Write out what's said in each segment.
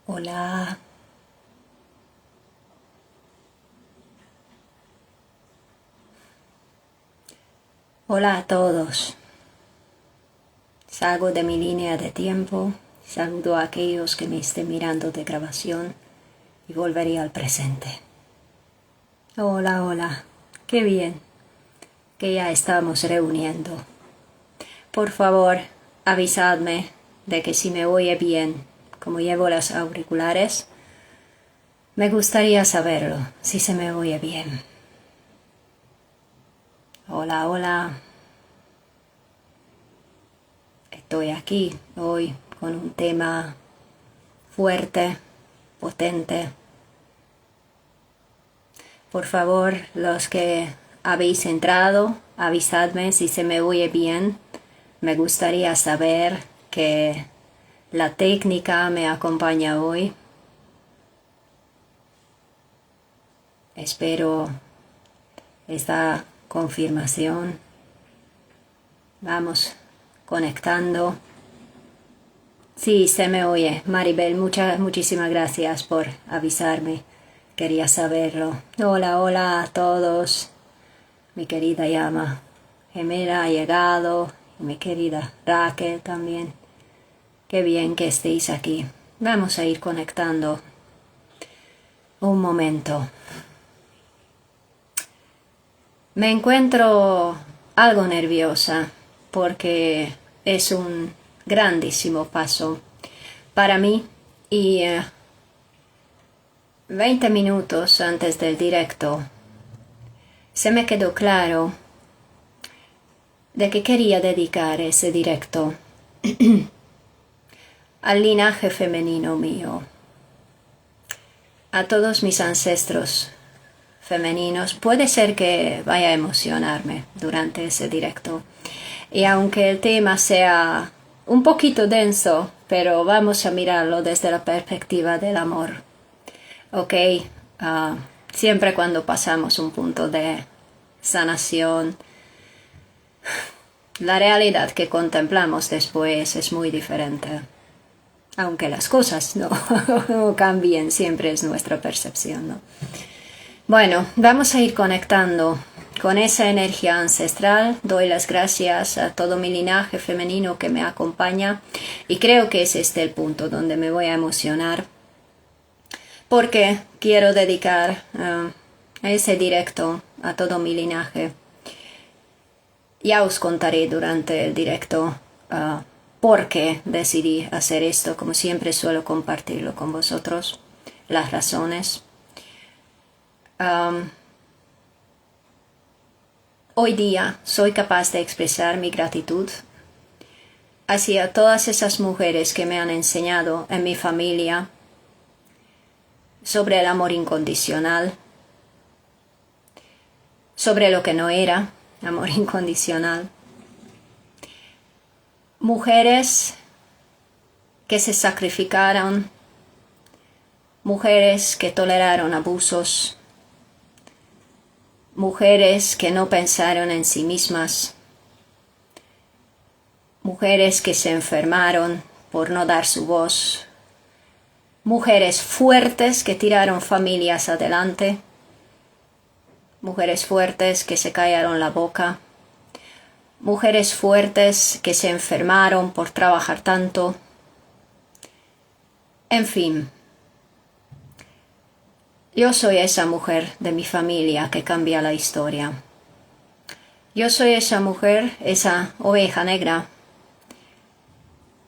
Hola, hola a todos. Salgo de mi línea de tiempo, saludo a aquellos que me estén mirando de grabación y volveré al presente. Hola, hola, qué bien que ya estamos reuniendo. Por favor, avisadme de que si me oye bien, como llevo los auriculares, me gustaría saberlo, si se me oye bien. Hola, hola. Estoy aquí hoy con un tema fuerte, potente. Por favor, los que habéis entrado, avisadme si se me oye bien. Me gustaría saber que la técnica me acompaña hoy. Espero esta confirmación. Vamos conectando. Sí, se me oye. Maribel, muchísimas gracias por avisarme. Quería saberlo. Hola, hola a todos. Mi querida llama gemela ha llegado. Y mi querida Raquel también. Qué bien que estéis aquí. Vamos a ir conectando. Un momento. Me encuentro algo nerviosa porque es un grandísimo paso para mí y 20 minutos antes del directo se me quedó claro de que quería dedicar ese directo al linaje femenino mío, a todos mis ancestros femeninos. Puede ser que vaya a emocionarme durante ese directo. Y aunque el tema sea un poquito denso, pero vamos a mirarlo desde la perspectiva del amor. Ok, siempre cuando pasamos un punto de sanación, la realidad que contemplamos después es muy diferente. Aunque las cosas no cambien, siempre es nuestra percepción, ¿no? Bueno, vamos a ir conectando con esa energía ancestral. Doy las gracias a todo mi linaje femenino que me acompaña y creo que es este el punto donde me voy a emocionar porque quiero dedicar ese directo a todo mi linaje. Ya os contaré durante el directo por qué decidí hacer esto. Como siempre suelo compartirlo con vosotros, las razones. Hoy día soy capaz de expresar mi gratitud hacia todas esas mujeres que me han enseñado en mi familia sobre el amor incondicional, sobre lo que no era amor incondicional. Mujeres que se sacrificaron, mujeres que toleraron abusos, mujeres que no pensaron en sí mismas, mujeres que se enfermaron por no dar su voz, mujeres fuertes que tiraron familias adelante, mujeres fuertes que se callaron la boca, mujeres fuertes que se enfermaron por trabajar tanto. En fin, yo soy esa mujer de mi familia que cambia la historia. Yo soy esa mujer, esa oveja negra,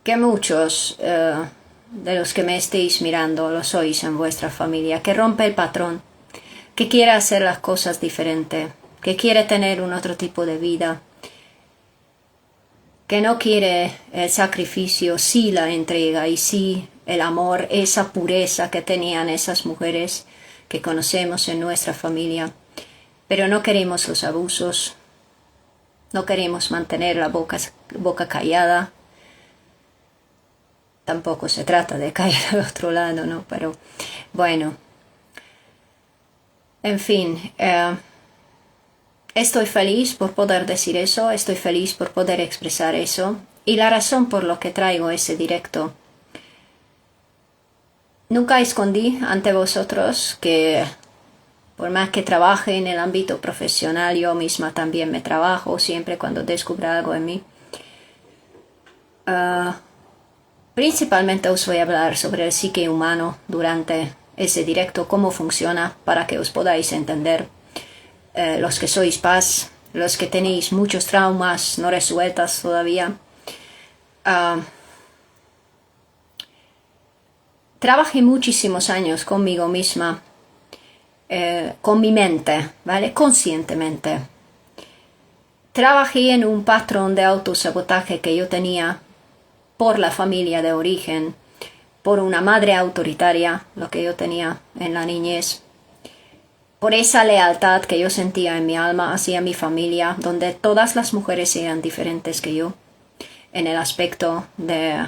que muchos de los que me estéis mirando lo sois en vuestra familia, que rompe el patrón, que quiere hacer las cosas diferente, que quiere tener un otro tipo de vida, que no quiere el sacrificio, sí la entrega y sí el amor, esa pureza que tenían esas mujeres que conocemos en nuestra familia, pero no queremos los abusos, no queremos mantener la boca callada. Tampoco se trata de caer al otro lado, ¿no? Pero bueno, en fin, estoy feliz por poder decir eso, estoy feliz por poder expresar eso, y la razón por la que traigo ese directo Nunca escondí ante vosotros que por más que trabaje en el ámbito profesional, yo misma también me trabajo siempre cuando descubro algo en mí. Principalmente os voy a hablar sobre el psique humano durante ese directo, cómo funciona, para que os podáis entender. Los que sois paz, los que tenéis muchos traumas no resueltas todavía. Trabajé muchísimos años conmigo misma, con mi mente, ¿vale? Conscientemente. Trabajé en un patrón de autosabotaje que yo tenía por la familia de origen, por una madre autoritaria, lo que yo tenía en la niñez, por esa lealtad que yo sentía en mi alma hacia mi familia, donde todas las mujeres eran diferentes que yo, en el aspecto de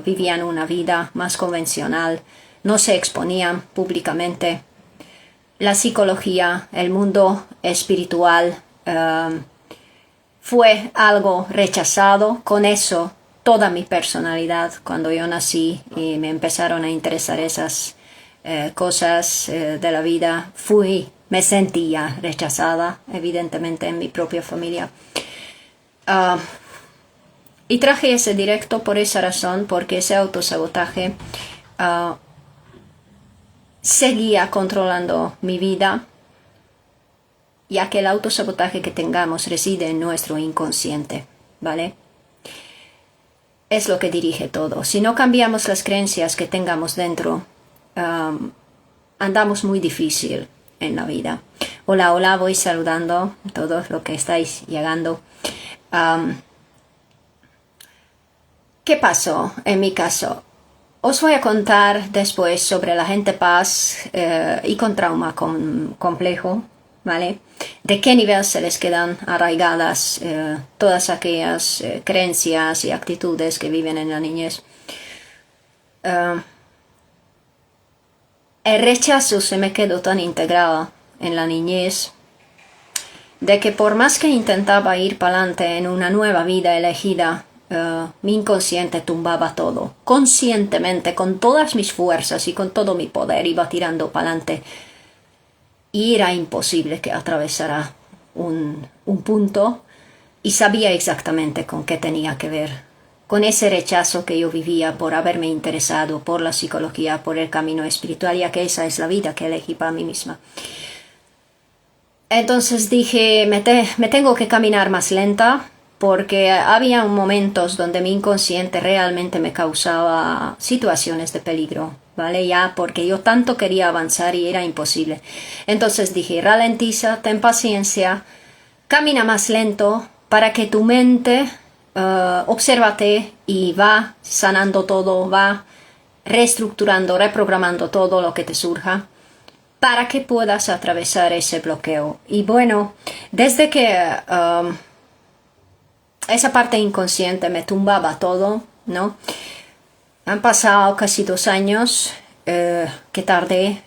vivían una vida más convencional, no se exponían públicamente. La psicología, el mundo espiritual, fue algo rechazado. Con eso, toda mi personalidad, cuando yo nací y me empezaron a interesar esas cosas de la vida, me sentía rechazada, evidentemente, en mi propia familia. Y traje ese directo por esa razón, porque ese autosabotaje seguía controlando mi vida, ya que el autosabotaje que tengamos reside en nuestro inconsciente, ¿vale? Es lo que dirige todo. Si no cambiamos las creencias que tengamos dentro, andamos muy difícil en la vida. Hola, hola, voy saludando a todos los que estáis llegando. ¿Qué pasó en mi caso? Os voy a contar después sobre la gente paz y con trauma complejo, ¿vale? De qué nivel se les quedan arraigadas todas aquellas creencias y actitudes que viven en la niñez. El rechazo se me quedó tan integrado en la niñez de que por más que intentaba ir para adelante en una nueva vida elegida, mi inconsciente tumbaba todo. Conscientemente, con todas mis fuerzas y con todo mi poder, iba tirando para adelante. Y era imposible que atravesara un punto, y sabía exactamente con qué tenía que ver. Con ese rechazo que yo vivía por haberme interesado por la psicología, por el camino espiritual, ya que esa es la vida que elegí para mí misma. Entonces dije, me tengo que caminar más lenta, porque había momentos donde mi inconsciente realmente me causaba situaciones de peligro, ¿vale? Ya porque yo tanto quería avanzar y era imposible. Entonces dije, ralentiza, ten paciencia, camina más lento para que tu mente obsérvate y va sanando todo, va reestructurando, reprogramando todo lo que te surja, para que puedas atravesar ese bloqueo. Y bueno, desde que esa parte inconsciente me tumbaba todo, ¿no? Han pasado casi 2 años que tardé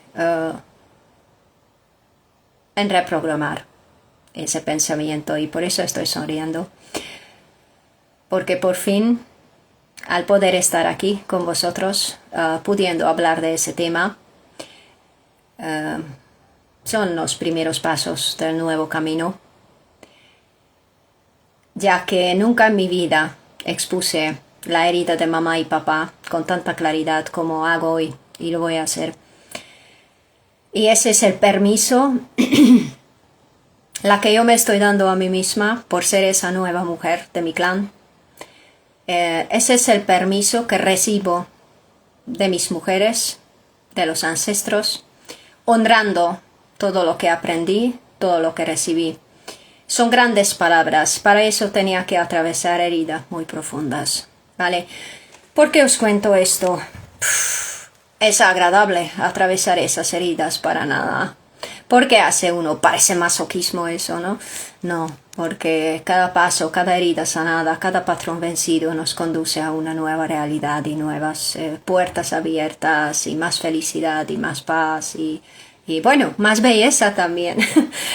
en reprogramar ese pensamiento, y por eso estoy sonriendo. Porque por fin, al poder estar aquí con vosotros, pudiendo hablar de ese tema, son los primeros pasos del nuevo camino, ya que nunca en mi vida expuse la herida de mamá y papá con tanta claridad como hago hoy, y lo voy a hacer. Y ese es el permiso la que yo me estoy dando a mí misma por ser esa nueva mujer de mi clan. Ese es el permiso que recibo de mis mujeres, de los ancestros, honrando todo lo que aprendí, todo lo que recibí. Son grandes palabras, para eso tenía que atravesar heridas muy profundas, ¿vale? ¿Por qué os cuento esto? Es agradable atravesar esas heridas para nada. ¿Por qué hace uno? Parece masoquismo eso, ¿no? No, porque cada paso, cada herida sanada, cada patrón vencido nos conduce a una nueva realidad y nuevas puertas abiertas y más felicidad y más paz y Y bueno, más belleza también.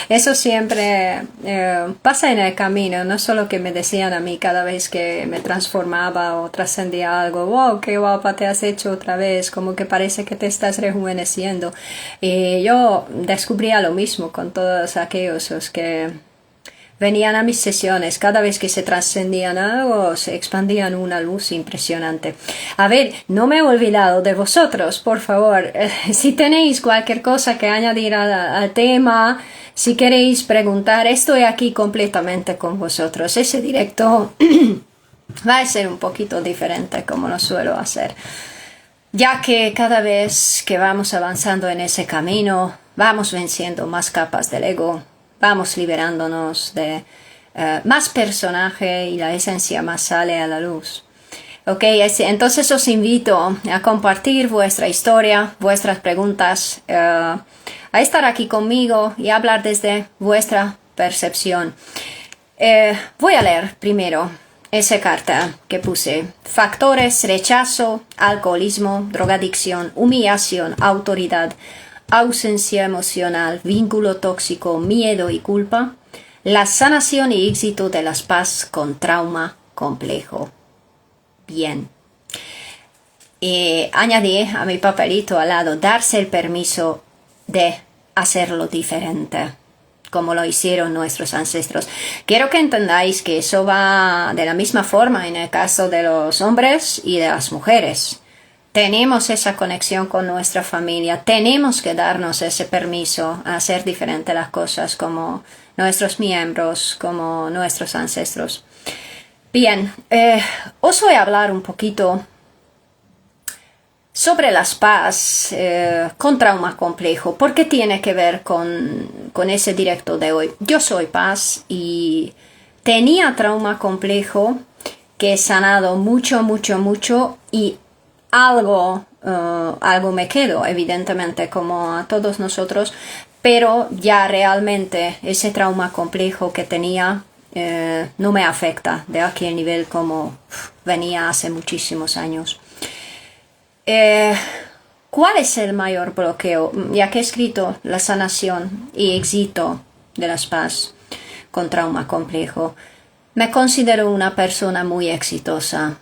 Eso siempre pasa en el camino, no solo que me decían a mí cada vez que me transformaba o trascendía algo, wow, qué guapa te has hecho otra vez, como que parece que te estás rejuveneciendo. Y yo descubría lo mismo con todos aquellos los que venían a mis sesiones, cada vez que se trascendían algo, se expandían una luz impresionante. A ver, no me he olvidado de vosotros, por favor. Si tenéis cualquier cosa que añadir al tema, si queréis preguntar, estoy aquí completamente con vosotros. Ese directo va a ser un poquito diferente como lo suelo hacer, ya que cada vez que vamos avanzando en ese camino, vamos venciendo más capas del ego, vamos liberándonos de más personaje y la esencia más sale a la luz. Ok, entonces os invito a compartir vuestra historia, vuestras preguntas, a estar aquí conmigo y hablar desde vuestra percepción. Voy a leer primero esa carta que puse. Factores: rechazo, alcoholismo, drogadicción, humillación, autoridad, ausencia emocional, vínculo tóxico, miedo y culpa. La sanación y éxito de las paz con trauma complejo. Bien. Y añadí a mi papelito al lado, darse el permiso de hacerlo diferente, como lo hicieron nuestros ancestros. Quiero que entendáis que eso va de la misma forma en el caso de los hombres y de las mujeres. Tenemos esa conexión con nuestra familia, tenemos que darnos ese permiso a hacer diferente las cosas como nuestros miembros, como nuestros ancestros. Bien, os voy a hablar un poquito sobre las paz con trauma complejo. ¿Por qué tiene que ver con ese directo de hoy? Yo soy paz y tenía trauma complejo que he sanado mucho y algo me quedo, evidentemente, como a todos nosotros, pero ya realmente ese trauma complejo que tenía no me afecta de aquel nivel como venía hace muchísimos años. ¿Cuál es el mayor bloqueo? Ya que he escrito la sanación y éxito de las paz con trauma complejo, me considero una persona muy exitosa.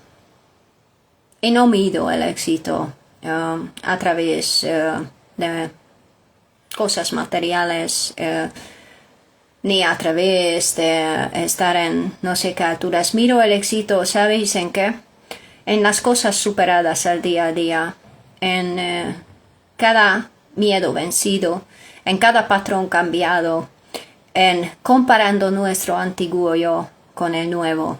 Y no mido el éxito a través de cosas materiales, ni a través de estar en no sé qué alturas. Miro el éxito, ¿sabéis en qué? En las cosas superadas al día a día, en cada miedo vencido, en cada patrón cambiado, en comparando nuestro antiguo yo con el nuevo.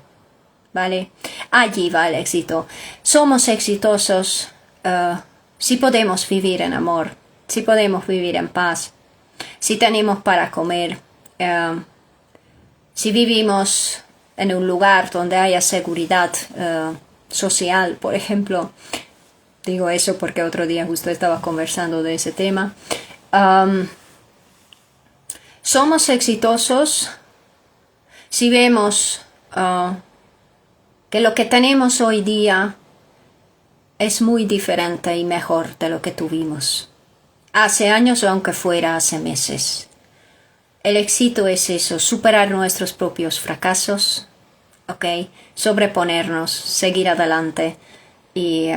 ¿Vale? Allí va el éxito. Somos exitosos si podemos vivir en amor, si podemos vivir en paz, si tenemos para comer, si vivimos en un lugar donde haya seguridad social, por ejemplo. Digo eso porque otro día justo estaba conversando de ese tema. Somos exitosos si vemos que lo que tenemos hoy día es muy diferente y mejor de lo que tuvimos hace años o aunque fuera hace meses. El éxito es eso, superar nuestros propios fracasos, ¿ok? Sobreponernos, seguir adelante y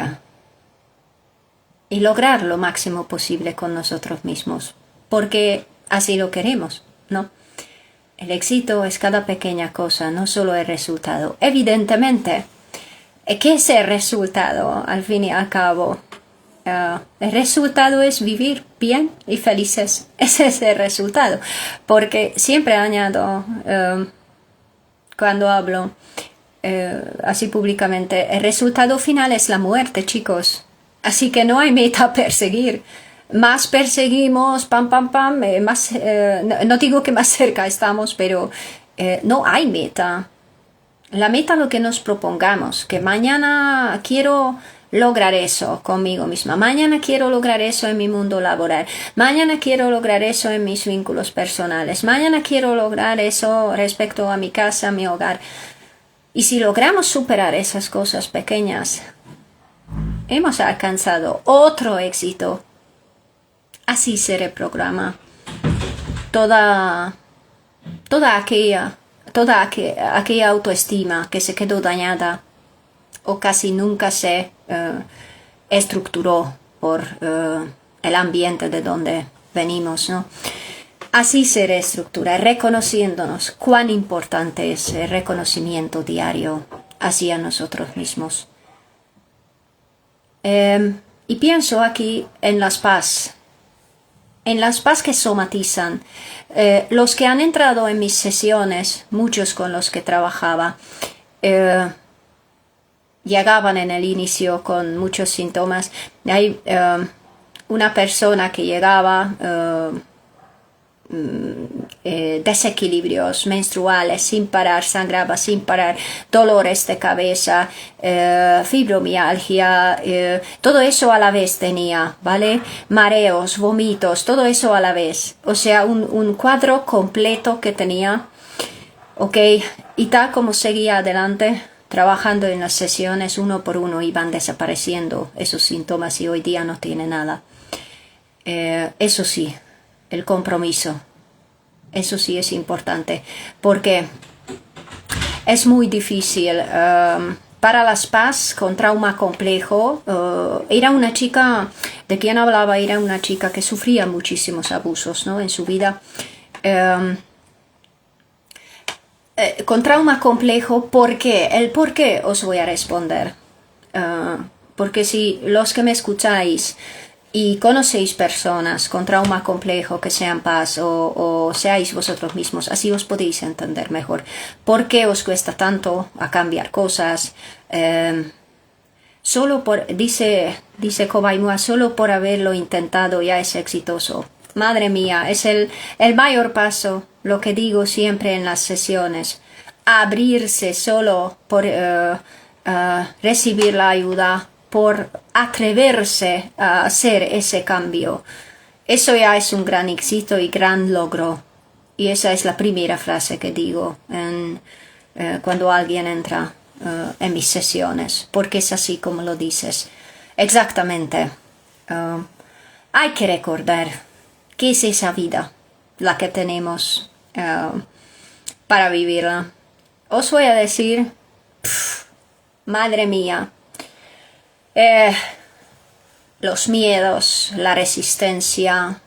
lograr lo máximo posible con nosotros mismos, porque así lo queremos, ¿no? El éxito es cada pequeña cosa, no solo el resultado. Evidentemente, ¿qué es el resultado al fin y al cabo? El resultado es vivir bien y felices. Ese es el resultado. Porque siempre añado, cuando hablo así públicamente, el resultado final es la muerte, chicos. Así que no hay meta a perseguir. Más perseguimos, más, no digo que más cerca estamos, pero no hay meta. La meta es lo que nos propongamos, que mañana quiero lograr eso conmigo misma, mañana quiero lograr eso en mi mundo laboral, mañana quiero lograr eso en mis vínculos personales, mañana quiero lograr eso respecto a mi casa, a mi hogar. Y si logramos superar esas cosas pequeñas, hemos alcanzado otro éxito Así se reprograma toda aquella autoestima que se quedó dañada o casi nunca se estructuró por el ambiente de donde venimos, ¿no? Así se reestructura, reconociéndonos cuán importante es el reconocimiento diario hacia nosotros mismos. Y pienso aquí en las paz que somatizan. Los que han entrado en mis sesiones, muchos con los que trabajaba, llegaban en el inicio con muchos síntomas. Hay una persona que llegaba desequilibrios menstruales sin parar, sangraba sin parar, dolores de cabeza, fibromialgia, todo eso a la vez tenía, ¿vale? Mareos, vómitos, todo eso a la vez. O sea, un cuadro completo que tenía, ¿ok? Y tal como seguía adelante, trabajando en las sesiones, uno por uno iban desapareciendo esos síntomas y hoy día no tiene nada. Eso sí, el compromiso. Eso sí es importante, porque es muy difícil para las PAS con trauma complejo. Era una chica, de quien hablaba, era una chica que sufría muchísimos abusos, ¿no? En su vida. Con trauma complejo, ¿por qué? El por qué os voy a responder. Porque si los que me escucháis y conocéis personas con trauma complejo que sean paz o seáis vosotros mismos, así os podéis entender mejor. ¿Por qué os cuesta tanto a cambiar cosas? Solo por, dice Kobaimua, solo por haberlo intentado ya es exitoso. Madre mía, es el mayor paso, lo que digo siempre en las sesiones. Abrirse solo por recibir la ayuda, por atreverse a hacer ese cambio. Eso ya es un gran éxito y gran logro. Y esa es la primera frase que digo cuando alguien entra en mis sesiones, porque es así como lo dices. Exactamente. Hay que recordar qué es esa vida, la que tenemos para vivirla. Os voy a decir, madre mía, los miedos, la resistencia,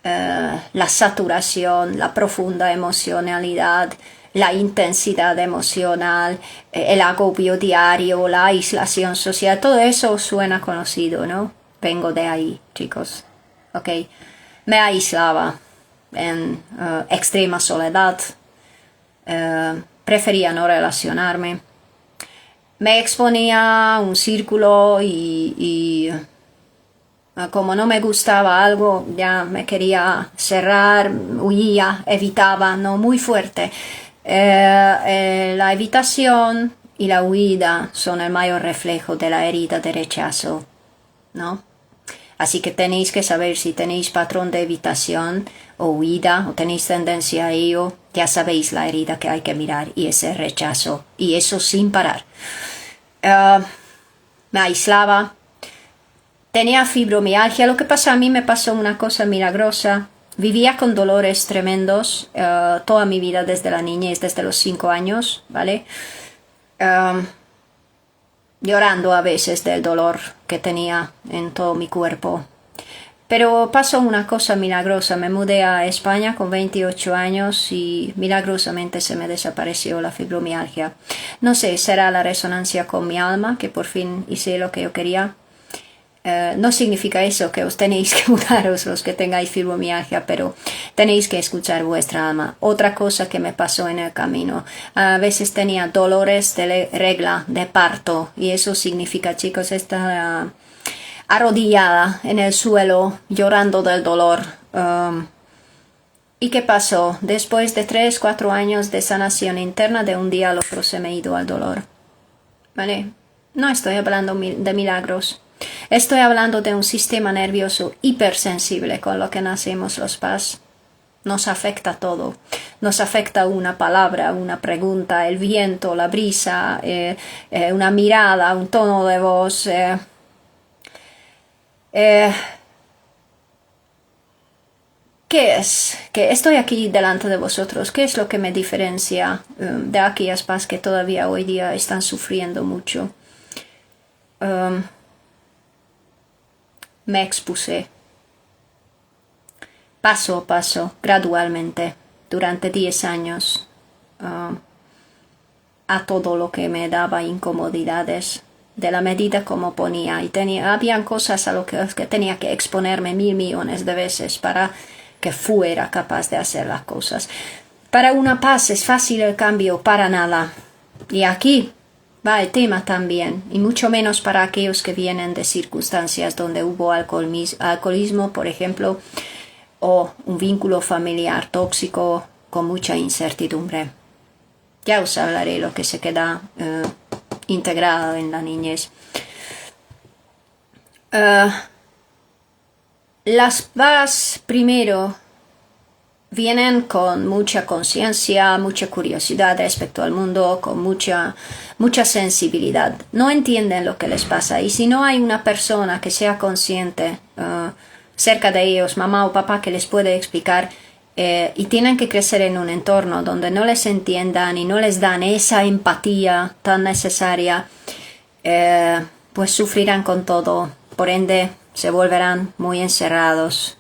la saturación, la profunda emocionalidad, la intensidad emocional, el agobio diario, la aislación social, todo eso suena conocido, ¿no? Vengo de ahí, chicos, ¿ok? Me aislaba en extrema soledad, prefería no relacionarme. Me exponía a un círculo y como no me gustaba algo, ya me quería cerrar, huía, evitaba, no muy fuerte. La evitación y la huida son el mayor reflejo de la herida de rechazo, ¿no? Así que tenéis que saber si tenéis patrón de evitación o huida o tenéis tendencia a ello, ya sabéis la herida que hay que mirar y ese rechazo y eso sin parar. Me aislaba, tenía fibromialgia. Lo que pasa, a mí me pasó una cosa milagrosa. Vivía con dolores tremendos toda mi vida, desde la niñez, desde los 5 años, ¿vale? Llorando a veces del dolor que tenía en todo mi cuerpo. Pero pasó una cosa milagrosa. Me mudé a España con 28 años y milagrosamente se me desapareció la fibromialgia. No sé, será la resonancia con mi alma, que por fin hice lo que yo quería. No significa eso que os tenéis que mudaros los que tengáis fibromialgia, pero tenéis que escuchar vuestra alma. Otra cosa que me pasó en el camino, a veces tenía dolores de regla, de parto, y eso significa, chicos, estar arrodillada en el suelo llorando del dolor. ¿Y qué pasó? Después de 3-4 años de sanación interna, de un día al otro se me ha ido el dolor. ¿Vale? No estoy hablando de milagros. Estoy hablando de un sistema nervioso hipersensible con lo que nacemos los PAS. Nos afecta todo. Nos afecta una palabra, una pregunta, el viento, la brisa, una mirada, un tono de voz. ¿qué es? Que estoy aquí delante de vosotros. ¿Qué es lo que me diferencia de aquellas paz que todavía hoy día están sufriendo mucho? Me expuse paso a paso, gradualmente, durante 10 años, a todo lo que me daba incomodidades, de la medida como ponía. Y habían cosas a las que tenía que exponerme 1000 millones de veces para que fuera capaz de hacer las cosas. Para una paz es fácil el cambio, para nada. Y aquí va el tema también, y mucho menos para aquellos que vienen de circunstancias donde hubo alcoholismo, por ejemplo, o un vínculo familiar tóxico con mucha incertidumbre. Ya os hablaré lo que se queda integrado en la niñez. Las paz primero vienen con mucha conciencia, mucha curiosidad respecto al mundo, con mucha sensibilidad. No entienden lo que les pasa, y si no hay una persona que sea consciente cerca de ellos, mamá o papá, que les puede explicar, y tienen que crecer en un entorno donde no les entiendan y no les dan esa empatía tan necesaria, pues sufrirán con todo. Por ende, se volverán muy encerrados.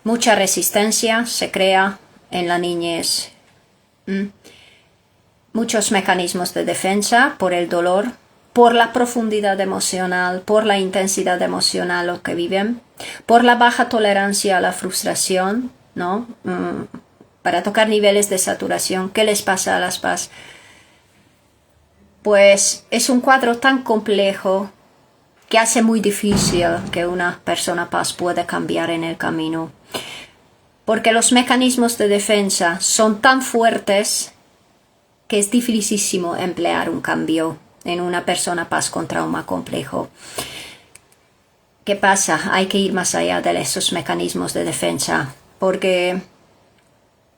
Mucha resistencia se crea en la niñez. Muchos mecanismos de defensa por el dolor, por la profundidad emocional, por la intensidad emocional lo que viven, por la baja tolerancia a la frustración, ¿no? Para tocar niveles de saturación. ¿Qué les pasa a las paz? Pues es un cuadro tan complejo que hace muy difícil que una persona paz pueda cambiar en el camino. Porque los mecanismos de defensa son tan fuertes que es dificilísimo emplear un cambio en una persona paz con trauma complejo. ¿Qué pasa? Hay que ir más allá de esos mecanismos de defensa, porque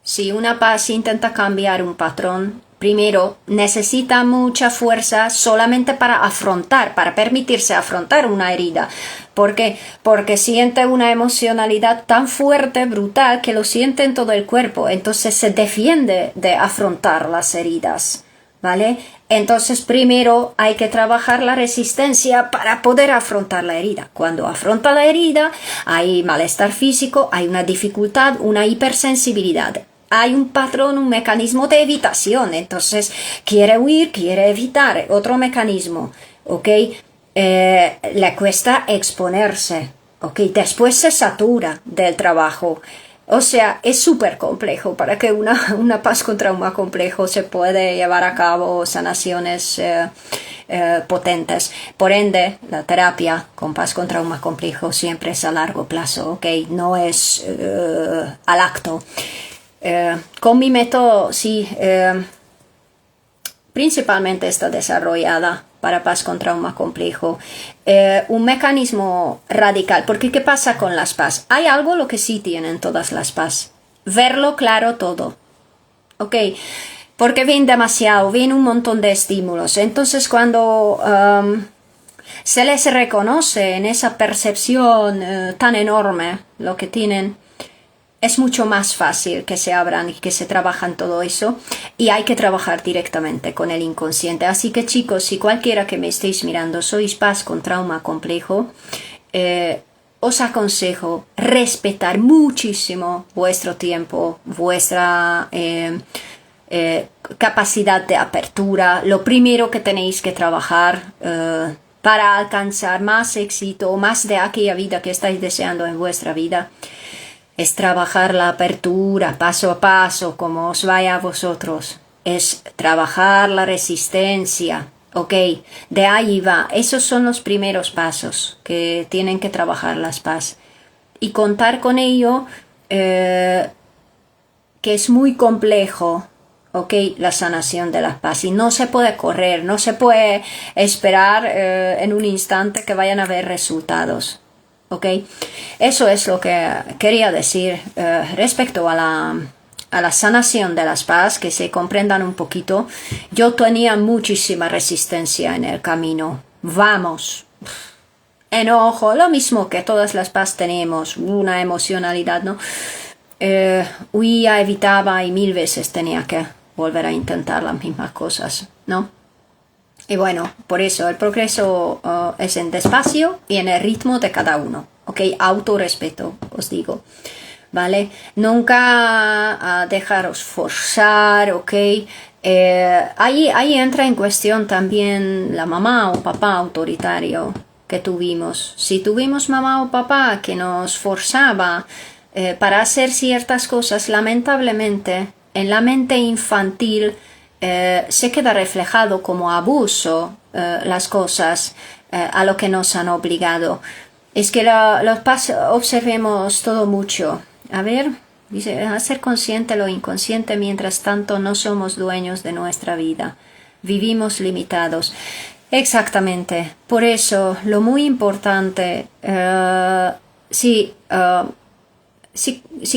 si una paz intenta cambiar un patrón, primero necesita mucha fuerza solamente para permitirse afrontar una herida. ¿Por qué? Porque siente una emocionalidad tan fuerte, brutal, que lo siente en todo el cuerpo. Entonces se defiende de afrontar las heridas, ¿vale? Entonces primero hay que trabajar la resistencia para poder afrontar la herida. Cuando afronta la herida hay malestar físico, hay una dificultad, una hipersensibilidad. Hay un patrón, un mecanismo de evitación. Entonces quiere huir, quiere evitar. Otro mecanismo, ¿ok? Le cuesta exponerse, ¿ok? Después se satura del trabajo. O sea, es súper complejo. Para que una paz con trauma complejo se puede llevar a cabo sanaciones potentes. Por ende, la terapia con paz con trauma complejo siempre es a largo plazo, ¿ok? No es al acto. Con mi método, sí, principalmente está desarrollada para paz con trauma complejo. Un mecanismo radical, porque ¿qué pasa con las paz? Hay algo lo que sí tienen todas las paz: verlo claro todo, ¿ok? Porque ven demasiado, ven un montón de estímulos. Entonces cuando se les reconoce en esa percepción tan enorme lo que tienen, es mucho más fácil que se abran y que se trabajan todo eso, y hay que trabajar directamente con el inconsciente. Así que chicos, si cualquiera que me estéis mirando sois paz con trauma complejo, os aconsejo respetar muchísimo vuestro tiempo, vuestra capacidad de apertura. Lo primero que tenéis que trabajar para alcanzar más éxito, más de aquella vida que estáis deseando en vuestra vida, es trabajar la apertura paso a paso, como os vaya a vosotros. Es trabajar la resistencia, ¿ok? De ahí va. Esos son los primeros pasos que tienen que trabajar las paz. Y contar con ello, que es muy complejo, ¿ok? La sanación de la paz. Y no se puede correr, no se puede esperar en un instante que vayan a haber resultados. ¿Ok? Eso es lo que quería decir respecto a la sanación de las paz, que se comprendan un poquito. Yo tenía muchísima resistencia en el camino. Vamos, enojo, lo mismo que todas las paz tenemos, una emocionalidad, ¿no? Huía, evitaba y 1000 veces tenía que volver a intentar las mismas cosas, ¿no? Y bueno, por eso el progreso es en despacio y en el ritmo de cada uno, ¿ok? Autorrespeto, os digo, ¿vale? Nunca dejaros forzar, ¿ok? Ahí entra en cuestión también la mamá o papá autoritario que tuvimos. Si tuvimos mamá o papá que nos forzaba para hacer ciertas cosas, lamentablemente, en la mente infantil se queda reflejado como abuso las cosas a lo que nos han obligado. Es que observemos todo mucho. A ver, dice, hacer consciente lo inconsciente, mientras tanto no somos dueños de nuestra vida. Vivimos limitados. Exactamente. Por eso, lo muy importante, si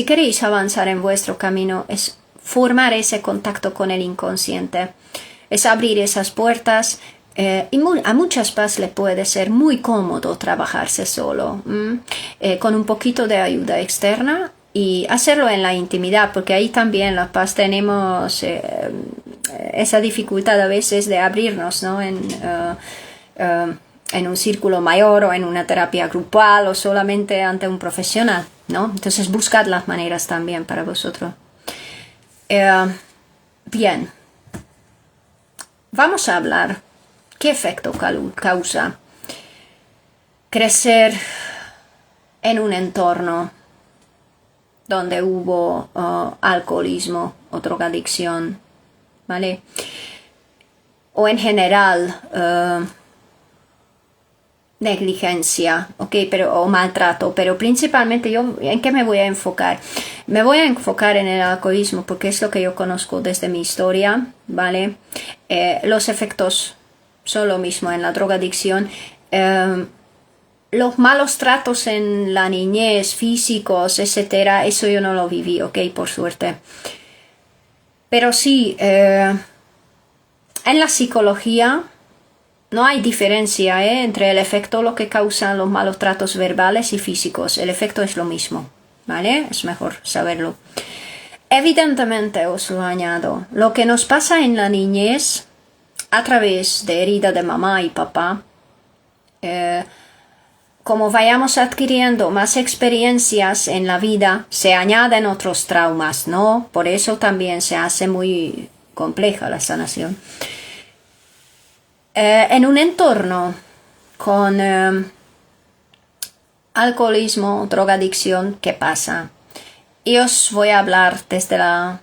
queréis avanzar en vuestro camino, es formar ese contacto con el inconsciente, es abrir esas puertas. Y a muchas paz le puede ser muy cómodo trabajarse solo, con un poquito de ayuda externa y hacerlo en la intimidad, porque ahí también la paz tenemos esa dificultad a veces de abrirnos, ¿no? En un círculo mayor o en una terapia grupal o solamente ante un profesional, ¿no? Entonces buscad las maneras también para vosotros. Bien, vamos a hablar qué efecto causa crecer en un entorno donde hubo alcoholismo o drogadicción, ¿vale? O en general negligencia, ¿ok? O maltrato, pero principalmente yo, ¿en qué me voy a enfocar? Me voy a enfocar en el alcoholismo porque es lo que yo conozco desde mi historia, ¿vale? Los efectos son lo mismo en la drogadicción. Los malos tratos en la niñez, físicos, etcétera, eso yo no lo viví, ¿ok? Por suerte. Pero sí, en la psicología no hay diferencia entre el efecto, lo que causan los malos tratos verbales y físicos. El efecto es lo mismo, ¿vale? Es mejor saberlo. Evidentemente, os lo añado, lo que nos pasa en la niñez a través de herida de mamá y papá, como vayamos adquiriendo más experiencias en la vida, se añaden otros traumas, ¿no? Por eso también se hace muy compleja la sanación. En un entorno con alcoholismo, drogadicción, ¿qué pasa? Y os voy a hablar desde la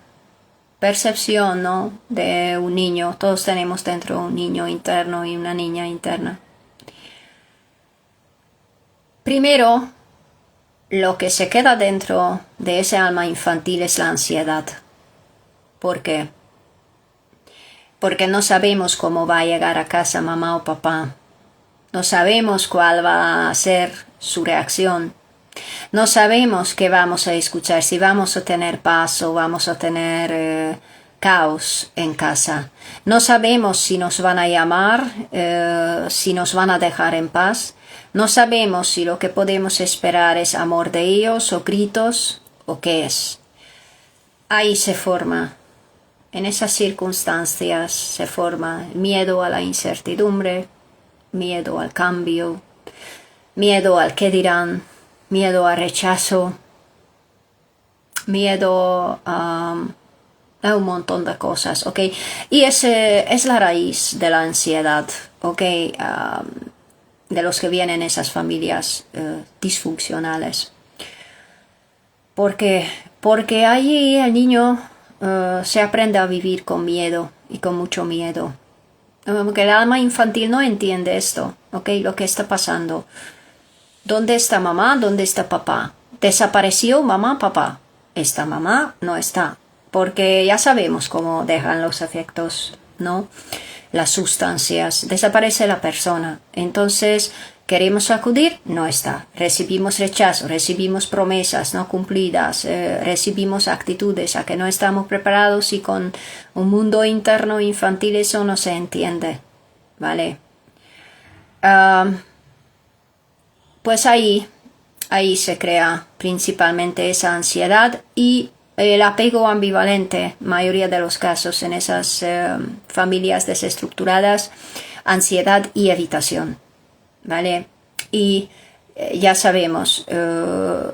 percepción, ¿no? De un niño. Todos tenemos dentro un niño interno y una niña interna. Primero, lo que se queda dentro de ese alma infantil es la ansiedad. ¿Por qué? Porque no sabemos cómo va a llegar a casa mamá o papá. No sabemos cuál va a ser su reacción. No sabemos qué vamos a escuchar, si vamos a tener paz o vamos a tener caos en casa. No sabemos si nos van a llamar, si nos van a dejar en paz. No sabemos si lo que podemos esperar es amor de ellos o gritos o qué es. Ahí se forma. En esas circunstancias se forma miedo a la incertidumbre, miedo al cambio, miedo al qué dirán, miedo al rechazo, miedo a un montón de cosas, ¿ok? Y ese es la raíz de la ansiedad, ¿ok? De los que vienen esas familias disfuncionales. Porque allí el niño se aprende a vivir con miedo y con mucho miedo. Porque el alma infantil no entiende esto, ¿ok? Lo que está pasando. ¿Dónde está mamá? ¿Dónde está papá? ¿Desapareció mamá, papá? Esta mamá no está. Porque ya sabemos cómo dejan los efectos, ¿no? Las sustancias. Desaparece la persona. Entonces, queremos acudir, no está. Recibimos rechazo, recibimos promesas no cumplidas, recibimos actitudes a que no estamos preparados y con un mundo interno infantil eso no se entiende, ¿vale? pues ahí se crea principalmente esa ansiedad y el apego ambivalente, mayoría de los casos en esas familias desestructuradas, ansiedad y evitación, ¿vale? Y ya sabemos,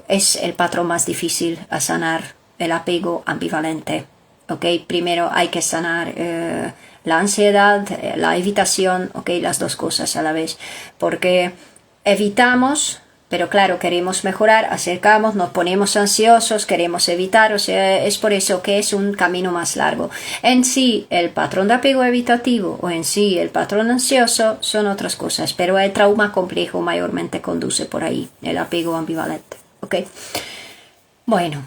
es el patrón más difícil a sanar, el apego ambivalente, ¿ok? Primero hay que sanar la ansiedad, la evitación, ¿ok? Las dos cosas a la vez, porque evitamos, pero claro, queremos mejorar, acercamos, nos ponemos ansiosos, queremos evitar, o sea, es por eso que es un camino más largo. En sí, el patrón de apego evitativo o en sí el patrón ansioso son otras cosas, pero el trauma complejo mayormente conduce por ahí, el apego ambivalente, ¿ok? Bueno,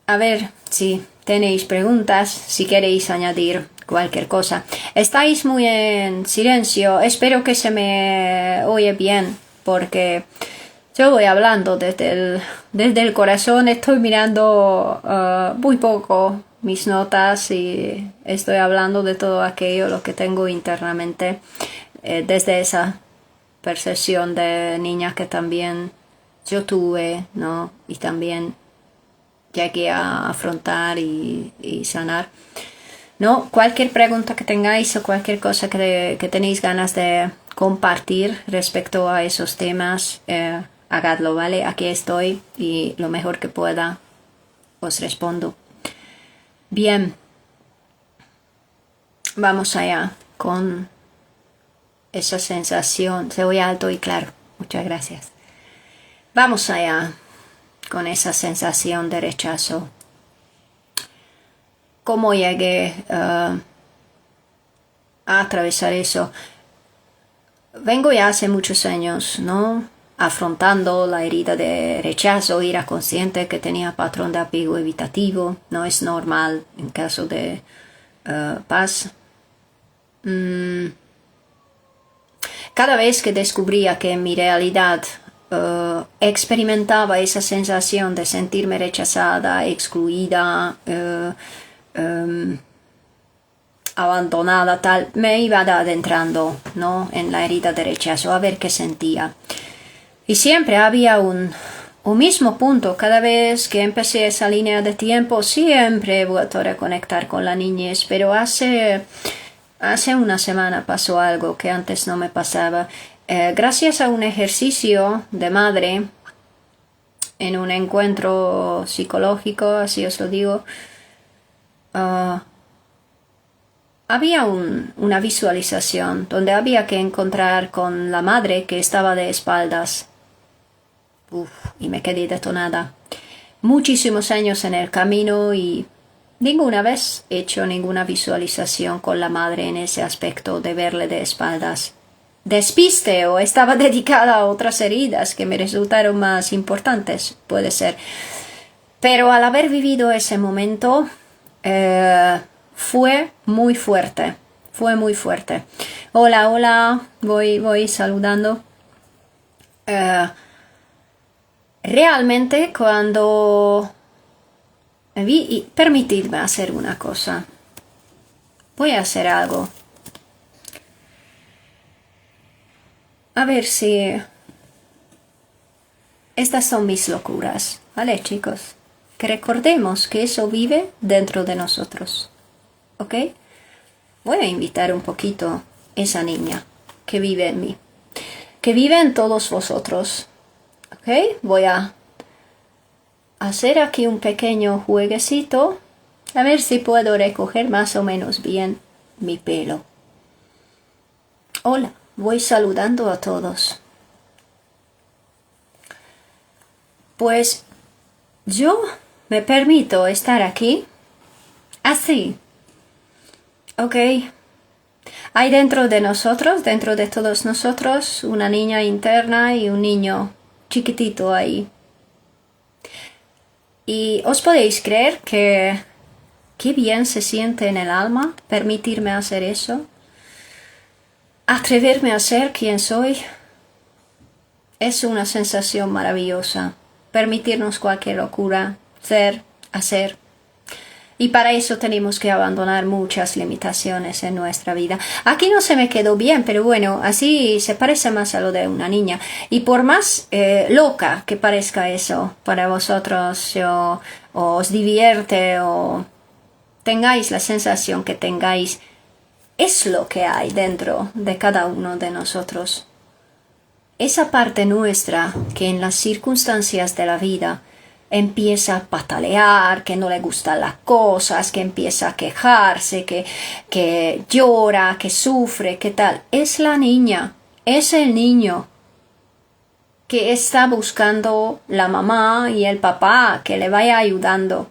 a ver si tenéis preguntas, si queréis añadir cualquier cosa. Estáis muy en silencio, espero que se me oye bien, porque yo voy hablando desde el corazón, estoy mirando muy poco mis notas y estoy hablando de todo aquello lo que tengo internamente desde esa percepción de niña que también yo tuve, ¿no? Y también llegué a afrontar y sanar. No, cualquier pregunta que tengáis o cualquier cosa que tenéis ganas de compartir respecto a esos temas, hagadlo, ¿vale? Aquí estoy y lo mejor que pueda os respondo. Bien, vamos allá con esa sensación. Se oye alto y claro. Muchas gracias. Vamos allá con esa sensación de rechazo. ¿Cómo llegué a atravesar eso? Vengo ya hace muchos años, ¿no? Afrontando la herida de rechazo, era consciente que tenía patrón de apego evitativo, no es normal en caso de paz. Cada vez que descubría que en mi realidad experimentaba esa sensación de sentirme rechazada, excluida, abandonada, tal, me iba adentrando, ¿no? En la herida de rechazo a ver qué sentía. Y siempre había un mismo punto. Cada vez que empecé esa línea de tiempo, siempre he vuelto a reconectar con la niñez, pero hace una semana pasó algo que antes no me pasaba. Gracias a un ejercicio de madre, en un encuentro psicológico, así os lo digo, había una visualización donde había que encontrar con la madre que estaba de espaldas. Y me quedé detonada. Muchísimos años en el camino y ninguna vez he hecho ninguna visualización con la madre en ese aspecto de verle de espaldas. Despiste o estaba dedicada a otras heridas que me resultaron más importantes, puede ser. Pero al haber vivido ese momento, fue muy fuerte. Hola, hola, voy saludando. Realmente cuando me vi, y permitidme hacer una cosa. Voy a hacer algo. A ver si... Estas son mis locuras, ¿vale, chicos? Que recordemos que eso vive dentro de nosotros, ¿ok? Voy a invitar un poquito esa niña que vive en mí, que vive en todos vosotros, ¿ok? Voy a hacer aquí un pequeño jueguecito, a ver si puedo recoger más o menos bien mi pelo. Hola, voy saludando a todos. Pues yo me permito estar aquí, así, ¿ok? Hay dentro de nosotros, dentro de todos nosotros, una niña interna y un niño chiquitito ahí. Y os podéis creer que qué bien se siente en el alma permitirme hacer eso. Atreverme a ser quien soy es una sensación maravillosa. Permitirnos cualquier locura, ser, hacer. Y para eso tenemos que abandonar muchas limitaciones en nuestra vida. Aquí no se me quedó bien, pero bueno, así se parece más a lo de una niña. Y por más loca que parezca eso para vosotros, o os divierte, o tengáis la sensación que tengáis, es lo que hay dentro de cada uno de nosotros. Esa parte nuestra que en las circunstancias de la vida empieza a patalear, que no le gustan las cosas, que empieza a quejarse, que llora, que sufre, que tal. Es la niña, es el niño que está buscando la mamá y el papá que le vaya ayudando,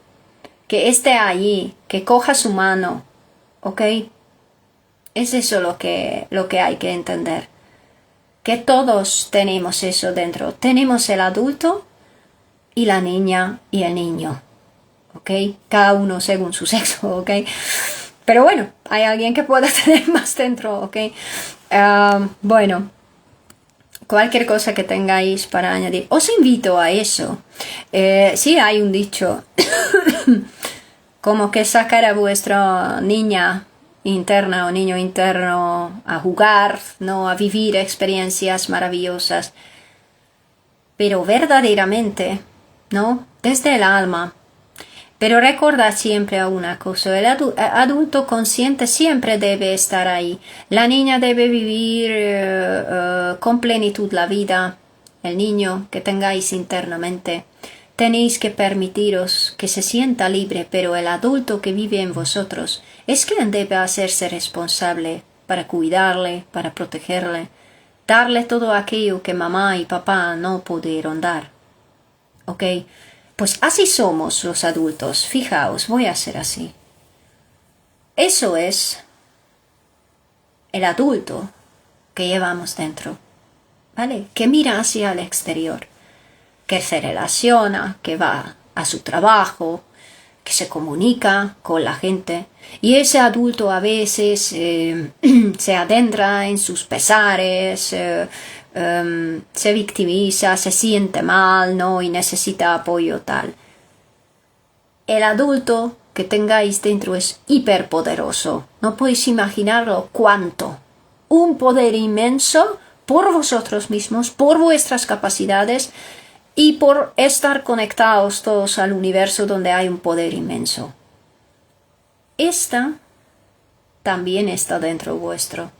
que esté allí, que coja su mano, ¿ok? Es eso lo que hay que entender. Que todos tenemos eso dentro. Tenemos el adulto y la niña y el niño, ¿ok? Cada uno según su sexo, ¿ok? Pero bueno, hay alguien que pueda tener más dentro, ¿ok? Bueno, cualquier cosa que tengáis para añadir, os invito a eso. Sí, hay un dicho, como que sacar a vuestra niña interna o niño interno a jugar, no a vivir experiencias maravillosas, pero verdaderamente, ¿no? Desde el alma. Pero recordad siempre una cosa, el adulto consciente siempre debe estar ahí. La niña debe vivir con plenitud la vida, el niño que tengáis internamente. Tenéis que permitiros que se sienta libre, pero el adulto que vive en vosotros es quien debe hacerse responsable para cuidarle, para protegerle, darle todo aquello que mamá y papá no pudieron dar. ¿Ok? Pues así somos los adultos. Fijaos, voy a hacer así. Eso es el adulto que llevamos dentro, ¿vale? Que mira hacia el exterior, que se relaciona, que va a su trabajo, que se comunica con la gente. Y ese adulto a veces se adentra en sus pesares, se victimiza, se siente mal, ¿no? Y necesita apoyo tal. El adulto que tengáis dentro es hiperpoderoso. No podéis imaginarlo cuánto. Un poder inmenso por vosotros mismos, por vuestras capacidades y por estar conectados todos al universo donde hay un poder inmenso. Esta también está dentro vuestro.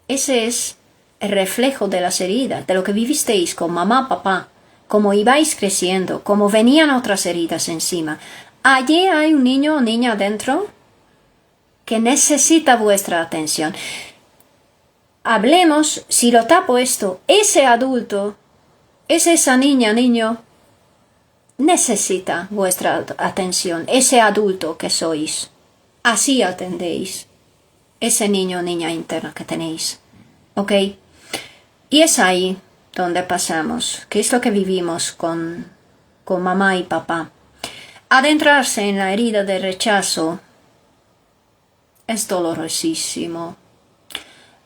Ese es el reflejo de las heridas, de lo que vivisteis con mamá, papá, cómo ibais creciendo, cómo venían otras heridas encima. Allí hay un niño o niña dentro que necesita vuestra atención. Hablemos, si lo tapo esto, ese adulto, es esa niña, niño, necesita vuestra atención, ese adulto que sois. Así atendéis ese niño o niña interna que tenéis. ¿Ok? Y es ahí donde pasamos, que es lo que vivimos con mamá y papá. Adentrarse en la herida de rechazo es dolorosísimo.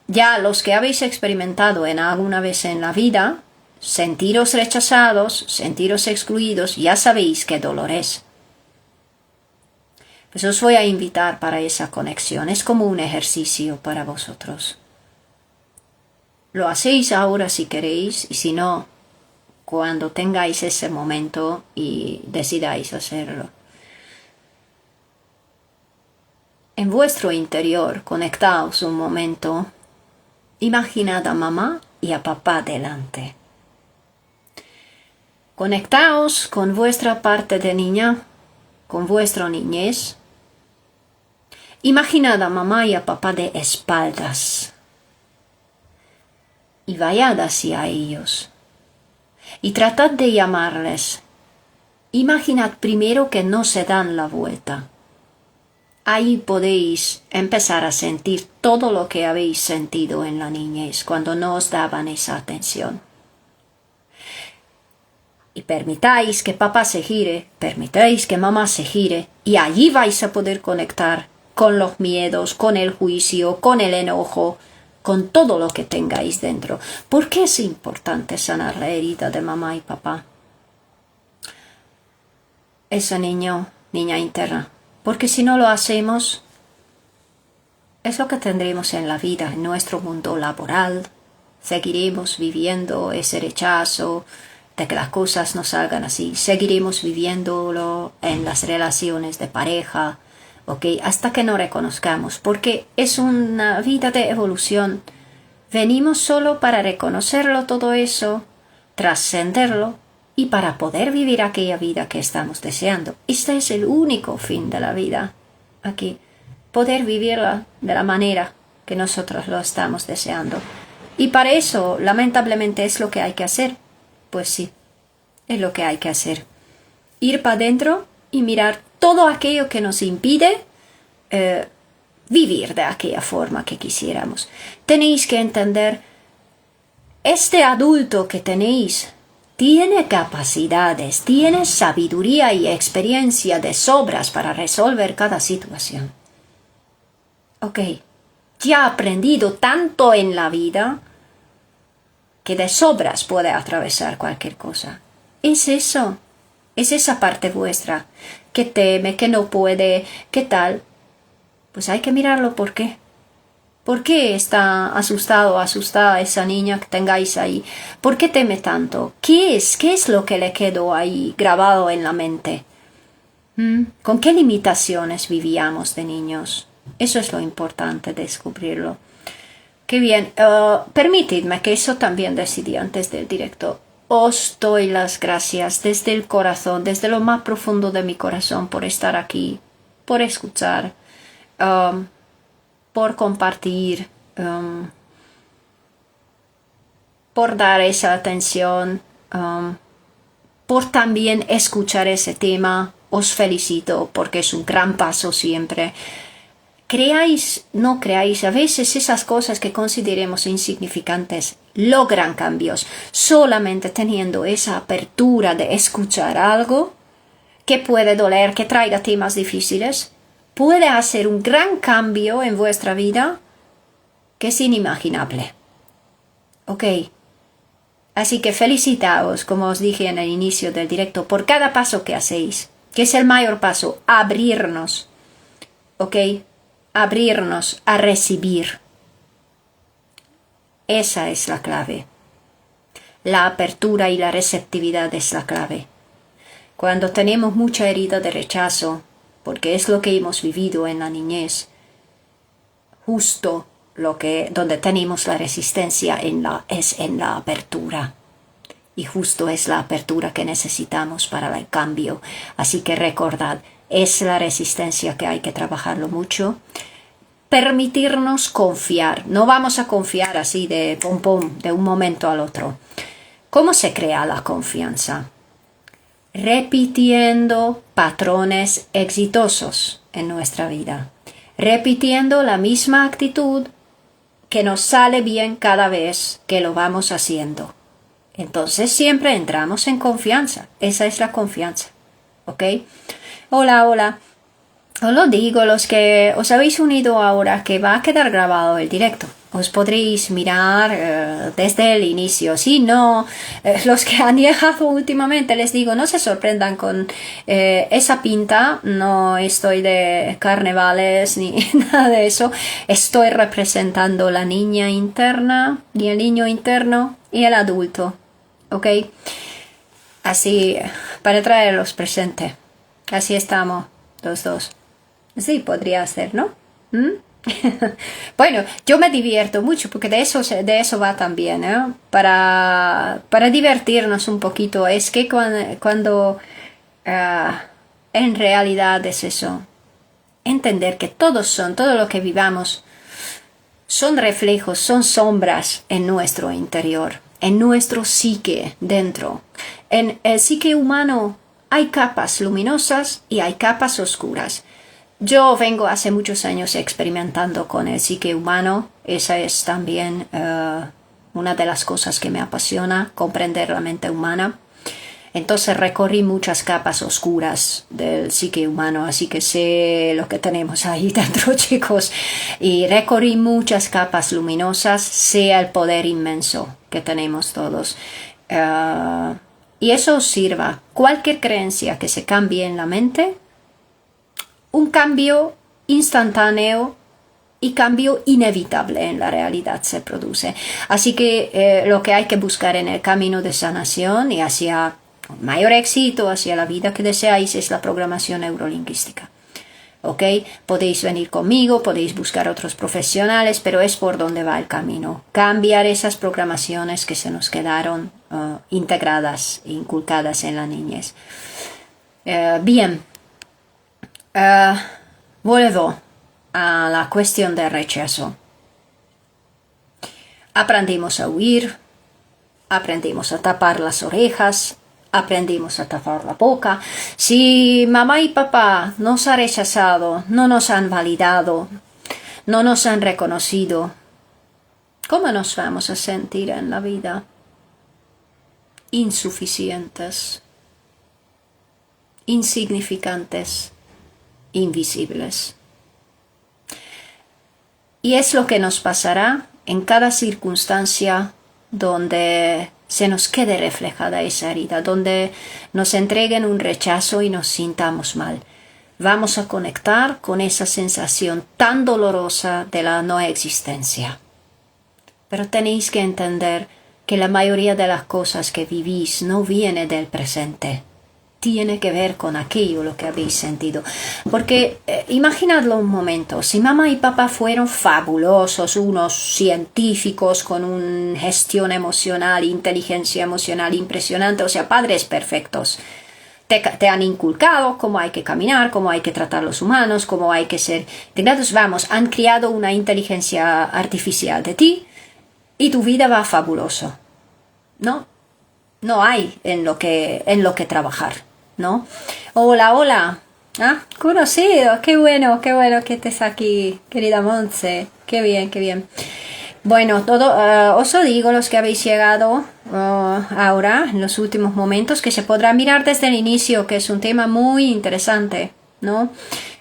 Ya los que habéis experimentado en alguna vez en la vida, sentiros rechazados, sentiros excluidos, ya sabéis qué dolor es. Pues os voy a invitar para esa conexión. Es como un ejercicio para vosotros. Lo hacéis ahora si queréis y si no, cuando tengáis ese momento y decidáis hacerlo. En vuestro interior, conectaos un momento. Imaginad a mamá y a papá delante. Conectaos con vuestra parte de niña, con vuestra niñez. Imaginad a mamá y a papá de espaldas. Y vayad hacia ellos. Y tratad de llamarles. Imaginad primero que no se dan la vuelta. Ahí podéis empezar a sentir todo lo que habéis sentido en la niñez cuando no os daban esa atención. Y permitáis que papá se gire, permitáis que mamá se gire, y allí vais a poder conectar con los miedos, con el juicio, con el enojo, con todo lo que tengáis dentro. ¿Por qué es importante sanar la herida de mamá y papá? Ese niño, niña interna. Porque si no lo hacemos, es lo que tendremos en la vida, en nuestro mundo laboral. Seguiremos viviendo ese rechazo de que las cosas no salgan así. Seguiremos viviéndolo en las relaciones de pareja, ¿ok? Hasta que no reconozcamos, porque es una vida de evolución. Venimos solo para reconocerlo todo eso, trascenderlo y para poder vivir aquella vida que estamos deseando. Este es el único fin de la vida aquí. Poder vivirla de la manera que nosotros lo estamos deseando. Y para eso, lamentablemente, es lo que hay que hacer. Pues sí, es lo que hay que hacer. Ir para adentro y mirar todo aquello que nos impide vivir de aquella forma que quisiéramos. Tenéis que entender, este adulto que tenéis tiene capacidades, tiene sabiduría y experiencia de sobras para resolver cada situación. Ok, ya ha aprendido tanto en la vida que de sobras puede atravesar cualquier cosa. Es eso, es esa parte vuestra que teme, que no puede, que tal. Pues hay que mirarlo por qué. ¿Por qué está asustado o asustada esa niña que tengáis ahí? ¿Por qué teme tanto? ¿Qué es lo que le quedó ahí grabado en la mente? ¿Con qué limitaciones vivíamos de niños? Eso es lo importante, descubrirlo. Qué bien. Permitidme que eso también decidí antes del directo. Os doy las gracias desde el corazón, desde lo más profundo de mi corazón, por estar aquí, por escuchar, por compartir, por dar esa atención, por también escuchar ese tema. Os felicito porque es un gran paso siempre. Creáis, no creáis, a veces esas cosas que consideremos insignificantes logran cambios solamente teniendo esa apertura de escuchar algo que puede doler, que traiga temas difíciles, puede hacer un gran cambio en vuestra vida que es inimaginable. Ok. Así que felicitaos, como os dije en el inicio del directo, por cada paso que hacéis, que es el mayor paso, abrirnos. Ok. Abrirnos a recibir. Esa es la clave. La apertura y la receptividad es la clave. Cuando tenemos mucha herida de rechazo, porque es lo que hemos vivido en la niñez, justo donde tenemos la resistencia es en la apertura. Y justo es la apertura que necesitamos para el cambio. Así que recordad, es la resistencia que hay que trabajarlo mucho. Permitirnos confiar. No vamos a confiar así de pum pum, de un momento al otro. ¿Cómo se crea la confianza? Repitiendo patrones exitosos en nuestra vida. Repitiendo la misma actitud que nos sale bien cada vez que lo vamos haciendo. Entonces siempre entramos en confianza. Esa es la confianza. ¿Ok? Hola. Os lo digo, los que os habéis unido ahora, que va a quedar grabado el directo. Os podréis mirar desde el inicio. Si no, los que han llegado últimamente, les digo, no se sorprendan con esa pinta. No estoy de carnavales ni nada de eso. Estoy representando la niña interna y el niño interno y el adulto. ¿Ok? Así, para traerlos presente. Así estamos los dos. Sí, podría ser, ¿no? Bueno, yo me divierto mucho porque de eso va también, ¿eh? Para divertirnos un poquito. Es que cuando en realidad es eso. Entender que todo lo que vivamos son reflejos, son sombras en nuestro interior, en nuestro psique dentro. En el psique humano hay capas luminosas y hay capas oscuras. Yo vengo hace muchos años experimentando con el psique humano. Esa es también una de las cosas que me apasiona, comprender la mente humana. Entonces recorrí muchas capas oscuras del psique humano, así que sé lo que tenemos ahí dentro, chicos. Y recorrí muchas capas luminosas, sé el poder inmenso que tenemos todos. Y eso os sirva. Cualquier creencia que se cambie en la mente un cambio instantáneo y cambio inevitable en la realidad se produce. Así que lo que hay que buscar en el camino de sanación y hacia mayor éxito, hacia la vida que deseáis, es la programación neurolingüística. ¿Ok? Podéis venir conmigo, podéis buscar otros profesionales, pero es por donde va el camino. Cambiar esas programaciones que se nos quedaron integradas, inculcadas en la niñez. Bien. Vuelvo a la cuestión del rechazo. Aprendimos a huir, aprendimos a tapar las orejas, aprendimos a tapar la boca. Si mamá y papá nos han rechazado, no nos han validado, no nos han reconocido, ¿cómo nos vamos a sentir en la vida? Insuficientes, insignificantes, invisibles. Y es lo que nos pasará en cada circunstancia donde se nos quede reflejada esa herida, donde nos entreguen un rechazo y nos sintamos mal. Vamos a conectar con esa sensación tan dolorosa de la no existencia. Pero tenéis que entender que la mayoría de las cosas que vivís no viene del presente. Tiene que ver con aquello lo que habéis sentido. Porque imaginadlo un momento, si mamá y papá fueron fabulosos, unos científicos con una gestión emocional, inteligencia emocional impresionante, o sea, padres perfectos, te han inculcado cómo hay que caminar, cómo hay que tratar a los humanos, cómo hay que ser integrados, vamos, han creado una inteligencia artificial de ti y tu vida va fabuloso, ¿no? No hay en lo que trabajar, ¿no? Hola, hola. Ah, conocido. Qué bueno que estés aquí, querida Montse. Qué bien, qué bien. Bueno, os lo digo, los que habéis llegado ahora, en los últimos momentos, que se podrá mirar desde el inicio, que es un tema muy interesante, ¿no?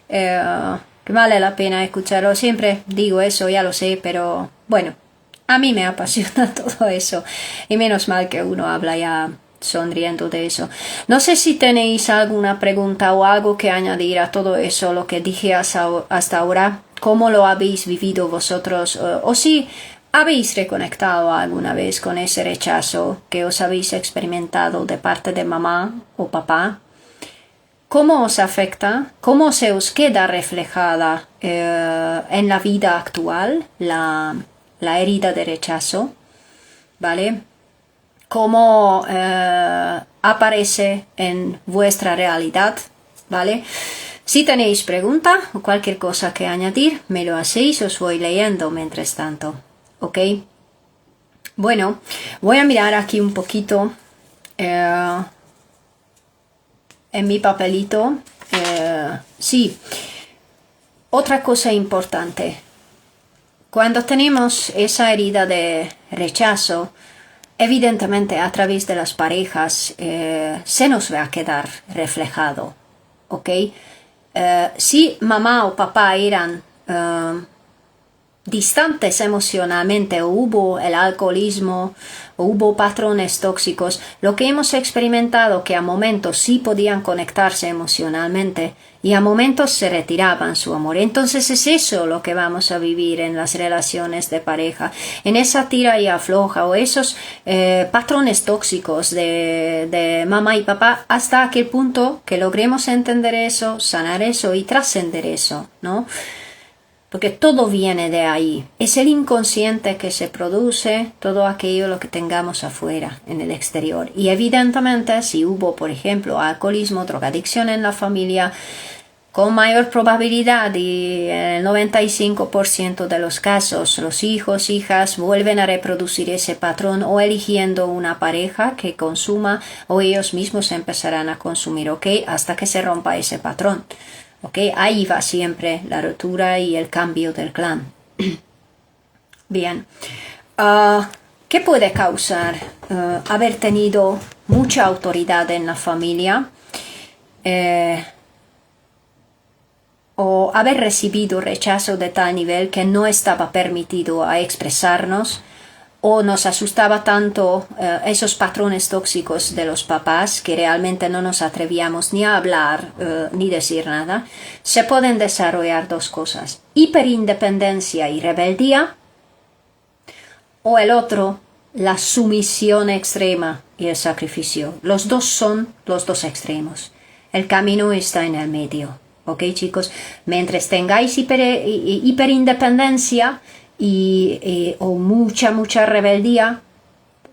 Que vale la pena escucharlo. Siempre digo eso, ya lo sé, pero bueno. A mí me apasiona todo eso y menos mal que uno habla ya sonriendo de eso. No sé si tenéis alguna pregunta o algo que añadir a todo eso, lo que dije hasta ahora, cómo lo habéis vivido vosotros o si habéis reconectado alguna vez con ese rechazo que os habéis experimentado de parte de mamá o papá. ¿Cómo os afecta? ¿Cómo se os queda reflejada en la vida actual la herida de rechazo? ¿Vale? ¿Cómo aparece en vuestra realidad? ¿Vale? Si tenéis pregunta o cualquier cosa que añadir, me lo hacéis, os voy leyendo mientras tanto. ¿Ok? Bueno, voy a mirar aquí un poquito en mi papelito. Sí, otra cosa importante. Cuando tenemos esa herida de rechazo, evidentemente a través de las parejas se nos va a quedar reflejado, ¿ok? Si mamá o papá eran distantes emocionalmente o hubo el alcoholismo o hubo patrones tóxicos, lo que hemos experimentado que a momentos sí podían conectarse emocionalmente y a momentos se retiraban su amor. Entonces es eso lo que vamos a vivir en las relaciones de pareja, en esa tira y afloja o esos patrones tóxicos de mamá y papá hasta aquel punto que logremos entender eso, sanar eso y trascender eso, ¿no? Porque todo viene de ahí. Es el inconsciente que se produce todo aquello lo que tengamos afuera, en el exterior. Y evidentemente, si hubo, por ejemplo, alcoholismo, drogadicción en la familia, con mayor probabilidad y en el 95% de los casos, los hijos, hijas vuelven a reproducir ese patrón o eligiendo una pareja que consuma o ellos mismos empezarán a consumir, ¿ok? Hasta que se rompa ese patrón. Okay, ahí va siempre la rotura y el cambio del clan. Bien. ¿Qué puede causar haber tenido mucha autoridad en la familia o haber recibido rechazo de tal nivel que no estaba permitido a expresarnos o nos asustaba tanto esos patrones tóxicos de los papás que realmente no nos atrevíamos ni a hablar ni decir nada, se pueden desarrollar dos cosas: hiperindependencia y rebeldía, o el otro, la sumisión extrema y el sacrificio. Los dos son los dos extremos. El camino está en el medio. ¿Ok, chicos? Mientras tengáis hiperindependencia o mucha rebeldía,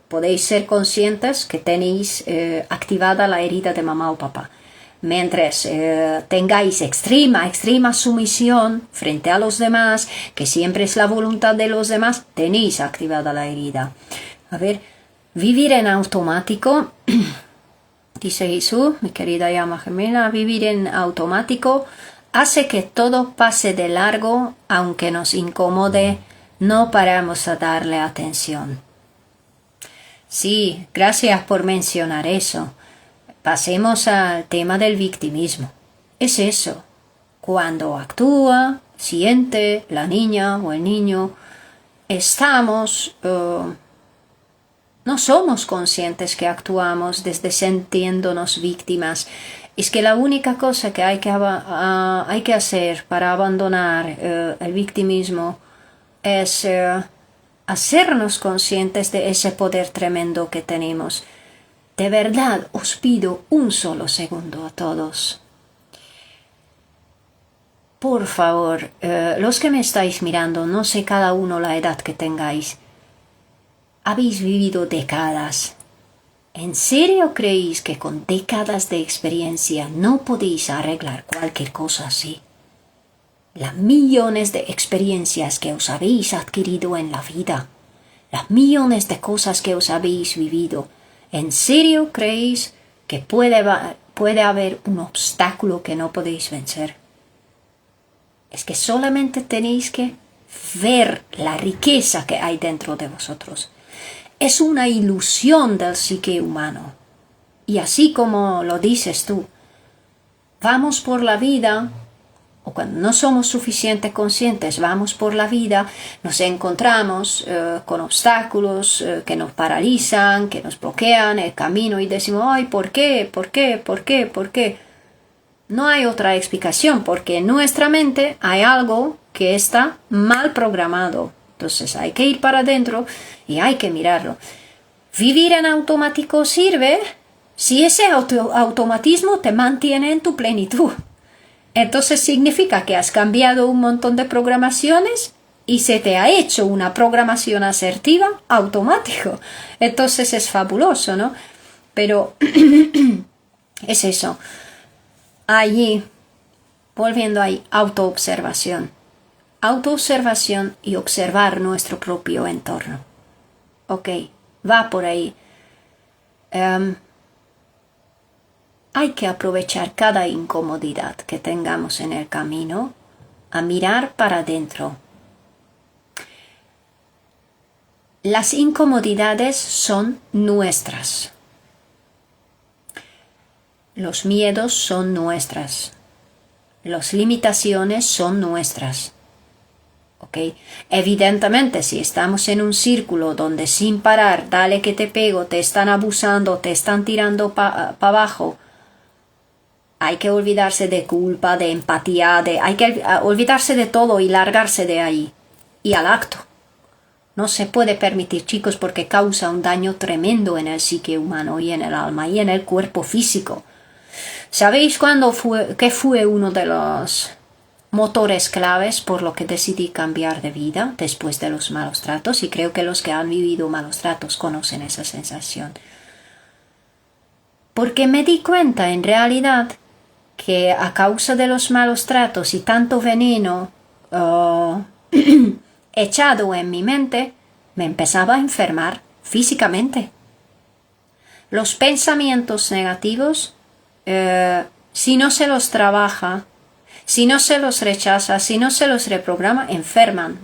podéis ser conscientes que tenéis activada la herida de mamá o papá. Mientras tengáis extrema sumisión frente a los demás, que siempre es la voluntad de los demás, tenéis activada la herida. A ver, vivir en automático, dice Jesús, mi querida llama gemela, vivir en automático hace que todo pase de largo, aunque nos incomode, no paramos a darle atención. Sí, gracias por mencionar eso. Pasemos al tema del victimismo. Es eso. Cuando actúa, siente la niña o el niño, no somos conscientes que actuamos desde sintiéndonos víctimas. Es que la única cosa que hay que hacer para abandonar el victimismo es hacernos conscientes de ese poder tremendo que tenemos. De verdad, os pido un solo segundo a todos. Por favor, los que me estáis mirando, no sé cada uno la edad que tengáis, habéis vivido décadas. ¿En serio creéis que con décadas de experiencia no podéis arreglar cualquier cosa así? Las millones de experiencias que os habéis adquirido en la vida, las millones de cosas que os habéis vivido, ¿en serio creéis que puede haber un obstáculo que no podéis vencer? Es que solamente tenéis que ver la riqueza que hay dentro de vosotros. Es una ilusión del psique humano. Y así como lo dices tú, vamos por la vida, o cuando no somos suficientemente conscientes, vamos por la vida, nos encontramos con obstáculos que nos paralizan, que nos bloquean el camino y decimos, ay, ¿por qué? ¿Por qué? ¿Por qué? ¿Por qué? No hay otra explicación, porque en nuestra mente hay algo que está mal programado. Entonces hay que ir para adentro y hay que mirarlo. ¿Vivir en automático sirve? Si ese automatismo te mantiene en tu plenitud. Entonces significa que has cambiado un montón de programaciones y se te ha hecho una programación asertiva automático. Entonces es fabuloso, ¿no? Pero es eso. Allí, volviendo ahí, autoobservación. Autoobservación y observar nuestro propio entorno. Ok, va por ahí. Hay que aprovechar cada incomodidad que tengamos en el camino a mirar para adentro. Las incomodidades son nuestras. Los miedos son nuestras. Las limitaciones son nuestras. ¿Okay? Evidentemente, si estamos en un círculo donde sin parar, dale que te pego, te están abusando, te están tirando para abajo, hay que olvidarse de culpa, de empatía, hay que olvidarse de todo y largarse de ahí. Y al acto. No se puede permitir, chicos, porque causa un daño tremendo en el psique humano y en el alma y en el cuerpo físico. ¿Sabéis qué fue uno de los motores claves por lo que decidí cambiar de vida después de los malos tratos? Y creo que los que han vivido malos tratos conocen esa sensación. Porque me di cuenta en realidad que a causa de los malos tratos y tanto veneno echado en mi mente, me empezaba a enfermar físicamente. Los pensamientos negativos, si no se los trabaja, si no se los rechaza, si no se los reprograma, enferman.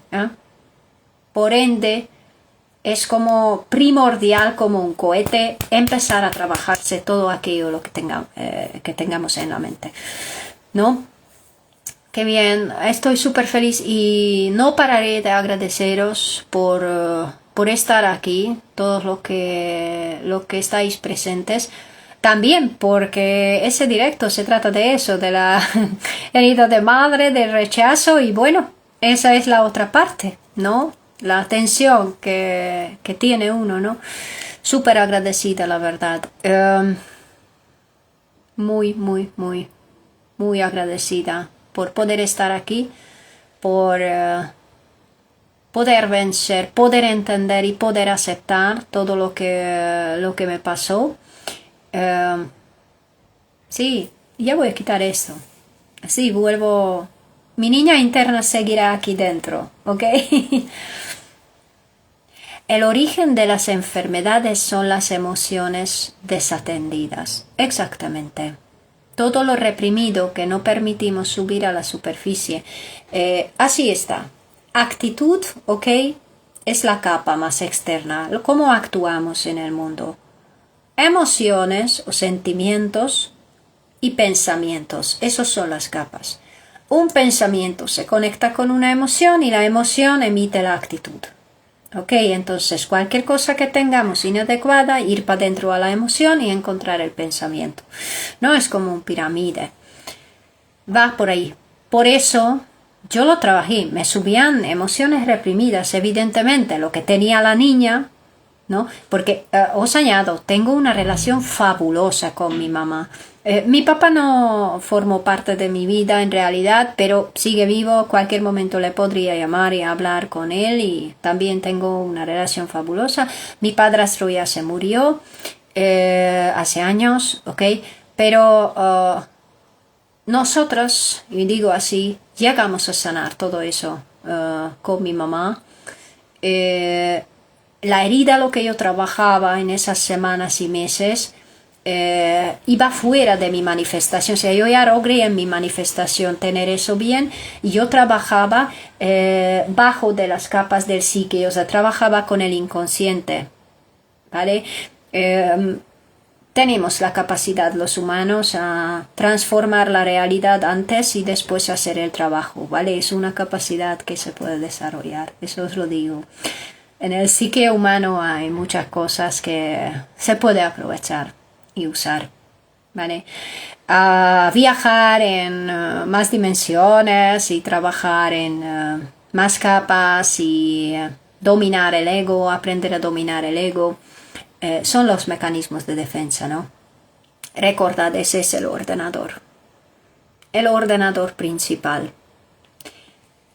Por ende, es como primordial, como un cohete, empezar a trabajarse todo aquello que tengamos en la mente. ¿No? Qué bien, estoy súper feliz y no pararé de agradeceros por por estar aquí, todos los que estáis presentes. También porque ese directo se trata de eso, de la herida de madre, del rechazo y bueno, esa es la otra parte, ¿no? La tensión que tiene uno, ¿no? Súper agradecida, la verdad. Muy, muy, muy, muy agradecida por poder estar aquí, por poder vencer, poder entender y poder aceptar todo lo que me pasó. Sí, ya voy a quitar esto. Así vuelvo. Mi niña interna seguirá aquí dentro, ¿ok? El origen de las enfermedades son las emociones desatendidas. Exactamente. Todo lo reprimido que no permitimos subir a la superficie. Así está. Actitud, ¿ok? Es la capa más externa. ¿Cómo actuamos en el mundo? Emociones o sentimientos y pensamientos. Esos son las capas. Un pensamiento se conecta con una emoción y la emoción emite la actitud. Ok, entonces cualquier cosa que tengamos inadecuada, ir para dentro a la emoción y encontrar el pensamiento. No es como un pirámide. Va por ahí. Por eso yo lo trabajé. Me subían emociones reprimidas, evidentemente, lo que tenía la niña, ¿no? Porque os añado, tengo una relación fabulosa con mi mamá. Mi papá no formó parte de mi vida en realidad, pero sigue vivo. Cualquier momento le podría llamar y hablar con él y también tengo una relación fabulosa. Mi padrastro ya se murió hace años, ¿ok? Pero nosotros, y digo así, llegamos a sanar todo eso con mi mamá. La herida, lo que yo trabajaba en esas semanas y meses, iba fuera de mi manifestación. O sea, yo ya logré en mi manifestación tener eso bien y yo trabajaba bajo de las capas del psique, o sea, trabajaba con el inconsciente, ¿vale? Tenemos la capacidad los humanos a transformar la realidad antes y después hacer el trabajo, ¿vale? Es una capacidad que se puede desarrollar, eso os lo digo. En el psique humano hay muchas cosas que se puede aprovechar y usar, ¿vale? Viajar en más dimensiones y trabajar en más capas y dominar el ego, aprender a dominar el ego, son los mecanismos de defensa, ¿no? Recordad, ese es el ordenador principal.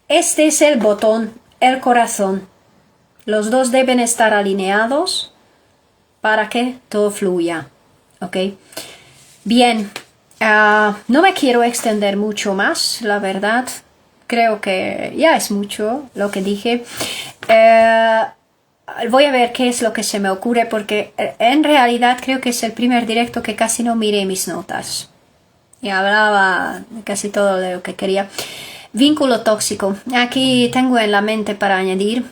Este es el botón, el corazón. Los dos deben estar alineados para que todo fluya, ¿ok? Bien, no me quiero extender mucho más, la verdad. Creo que ya es mucho lo que dije. Voy a ver qué es lo que se me ocurre porque en realidad creo que es el primer directo que casi no miré mis notas. Y hablaba casi todo de lo que quería. Vínculo tóxico. Aquí tengo en la mente para añadir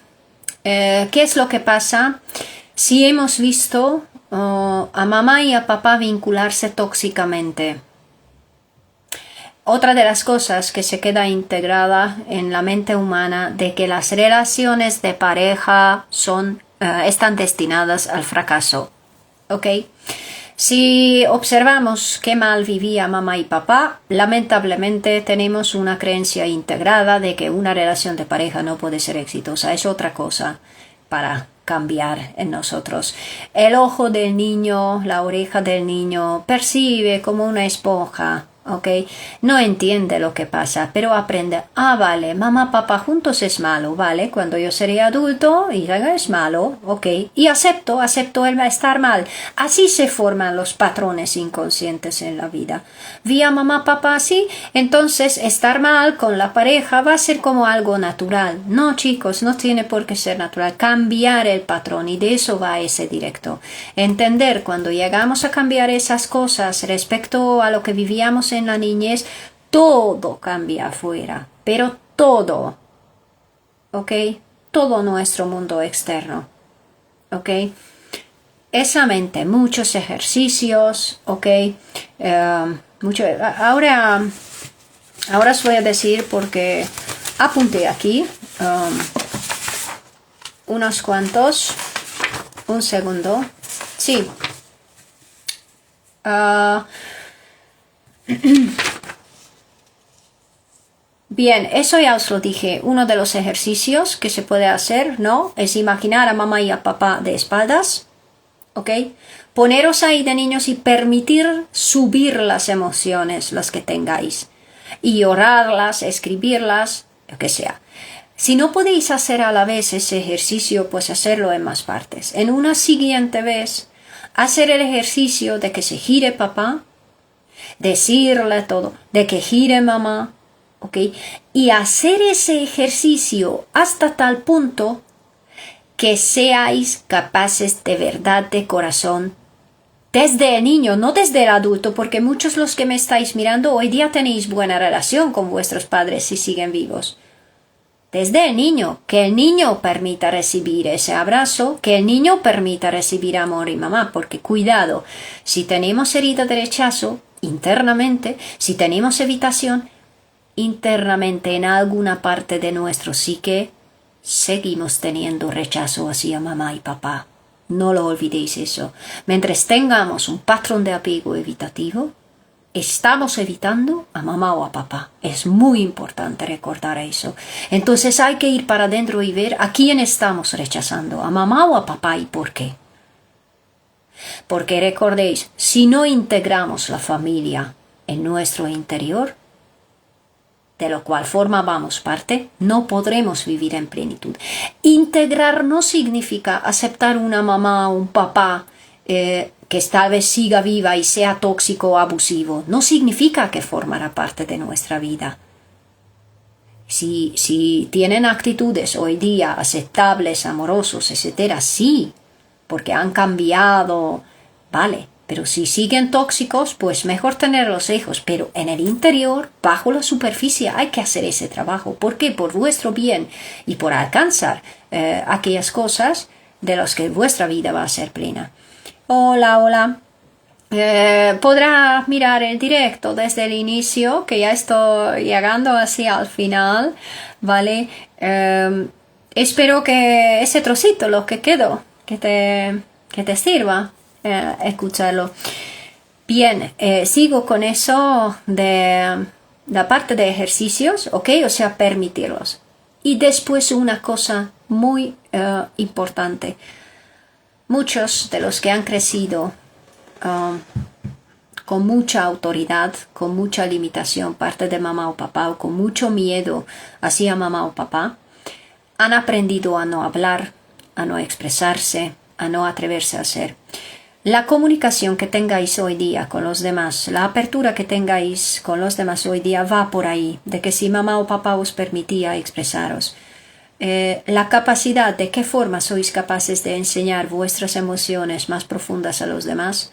qué es lo que pasa si hemos visto a mamá y a papá vincularse tóxicamente. Otra de las cosas que se queda integrada en la mente humana de que las relaciones de pareja están destinadas al fracaso. ¿Ok? Si observamos qué mal vivía mamá y papá, lamentablemente tenemos una creencia integrada de que una relación de pareja no puede ser exitosa. Es otra cosa para cambiar en nosotros. El ojo del niño, la oreja del niño percibe como una esponja, ¿ok? No entiende lo que pasa, pero aprende. Vale, mamá, papá juntos es malo, ¿vale? Cuando yo seré adulto, y es malo, ¿ok? Y acepto el estar mal. Así se forman los patrones inconscientes en la vida. Vi a mamá, papá así, entonces estar mal con la pareja va a ser como algo natural. No, chicos, no tiene por qué ser natural. Cambiar el patrón, y de eso va ese directo. Entender cuando llegamos a cambiar esas cosas respecto a lo que vivíamos en la niñez, todo cambia afuera, pero todo, ¿ok? Todo nuestro mundo externo, ¿ok? Esa mente, muchos ejercicios, ¿ok? Ahora os voy a decir porque apunté aquí. unos cuantos. Un segundo. Sí. Bien, eso ya os lo dije. Uno de los ejercicios que se puede hacer, ¿no? Es imaginar a mamá y a papá de espaldas. ¿Ok? Poneros ahí de niños y permitir subir las emociones, las que tengáis. Y llorarlas, escribirlas, lo que sea. Si no podéis hacer a la vez ese ejercicio, pues hacerlo en más partes. En una siguiente vez, hacer el ejercicio de que se gire papá, decirle todo, de que gire mamá, ¿ok? Y hacer ese ejercicio hasta tal punto que seáis capaces de verdad, de corazón, desde el niño, no desde el adulto, porque muchos los que me estáis mirando hoy día tenéis buena relación con vuestros padres si siguen vivos. Desde el niño, que el niño permita recibir ese abrazo, que el niño permita recibir amor y mamá, porque cuidado, si tenemos herida de rechazo internamente, si tenemos evitación internamente en alguna parte de nuestro psique, seguimos teniendo rechazo hacia mamá y papá. No lo olvidéis eso. Mientras tengamos un patrón de apego evitativo, estamos evitando a mamá o a papá. Es muy importante recordar eso. Entonces hay que ir para adentro y ver a quién estamos rechazando, a mamá o a papá y por qué. Porque recordéis, si no integramos la familia en nuestro interior, de lo cual formábamos parte, no podremos vivir en plenitud. Integrar no significa aceptar una mamá o un papá que tal vez siga viva y sea tóxico o abusivo. No significa que formará parte de nuestra vida. Si tienen actitudes hoy día aceptables, amorosos, etcétera, sí, porque han cambiado, vale. Pero si siguen tóxicos, pues mejor tener los hijos. Pero en el interior, bajo la superficie, hay que hacer ese trabajo. ¿Por qué? Por vuestro bien y por alcanzar aquellas cosas de las que vuestra vida va a ser plena. Hola, hola. Podrá mirar el directo desde el inicio, que ya estoy llegando así al final, ¿vale? Espero que ese trocito, lo que quedó, que te sirva. Escucharlo. Bien, sigo con eso de la parte de ejercicios, ¿ok? O sea, permitirlos. Y después una cosa muy importante. Muchos de los que han crecido con mucha autoridad, con mucha limitación, parte de mamá o papá, o con mucho miedo hacia mamá o papá, han aprendido a no hablar, a no expresarse, a no atreverse a hacer. La comunicación que tengáis hoy día con los demás, la apertura que tengáis con los demás hoy día va por ahí, de que si mamá o papá os permitía expresaros. La capacidad de qué forma sois capaces de enseñar vuestras emociones más profundas a los demás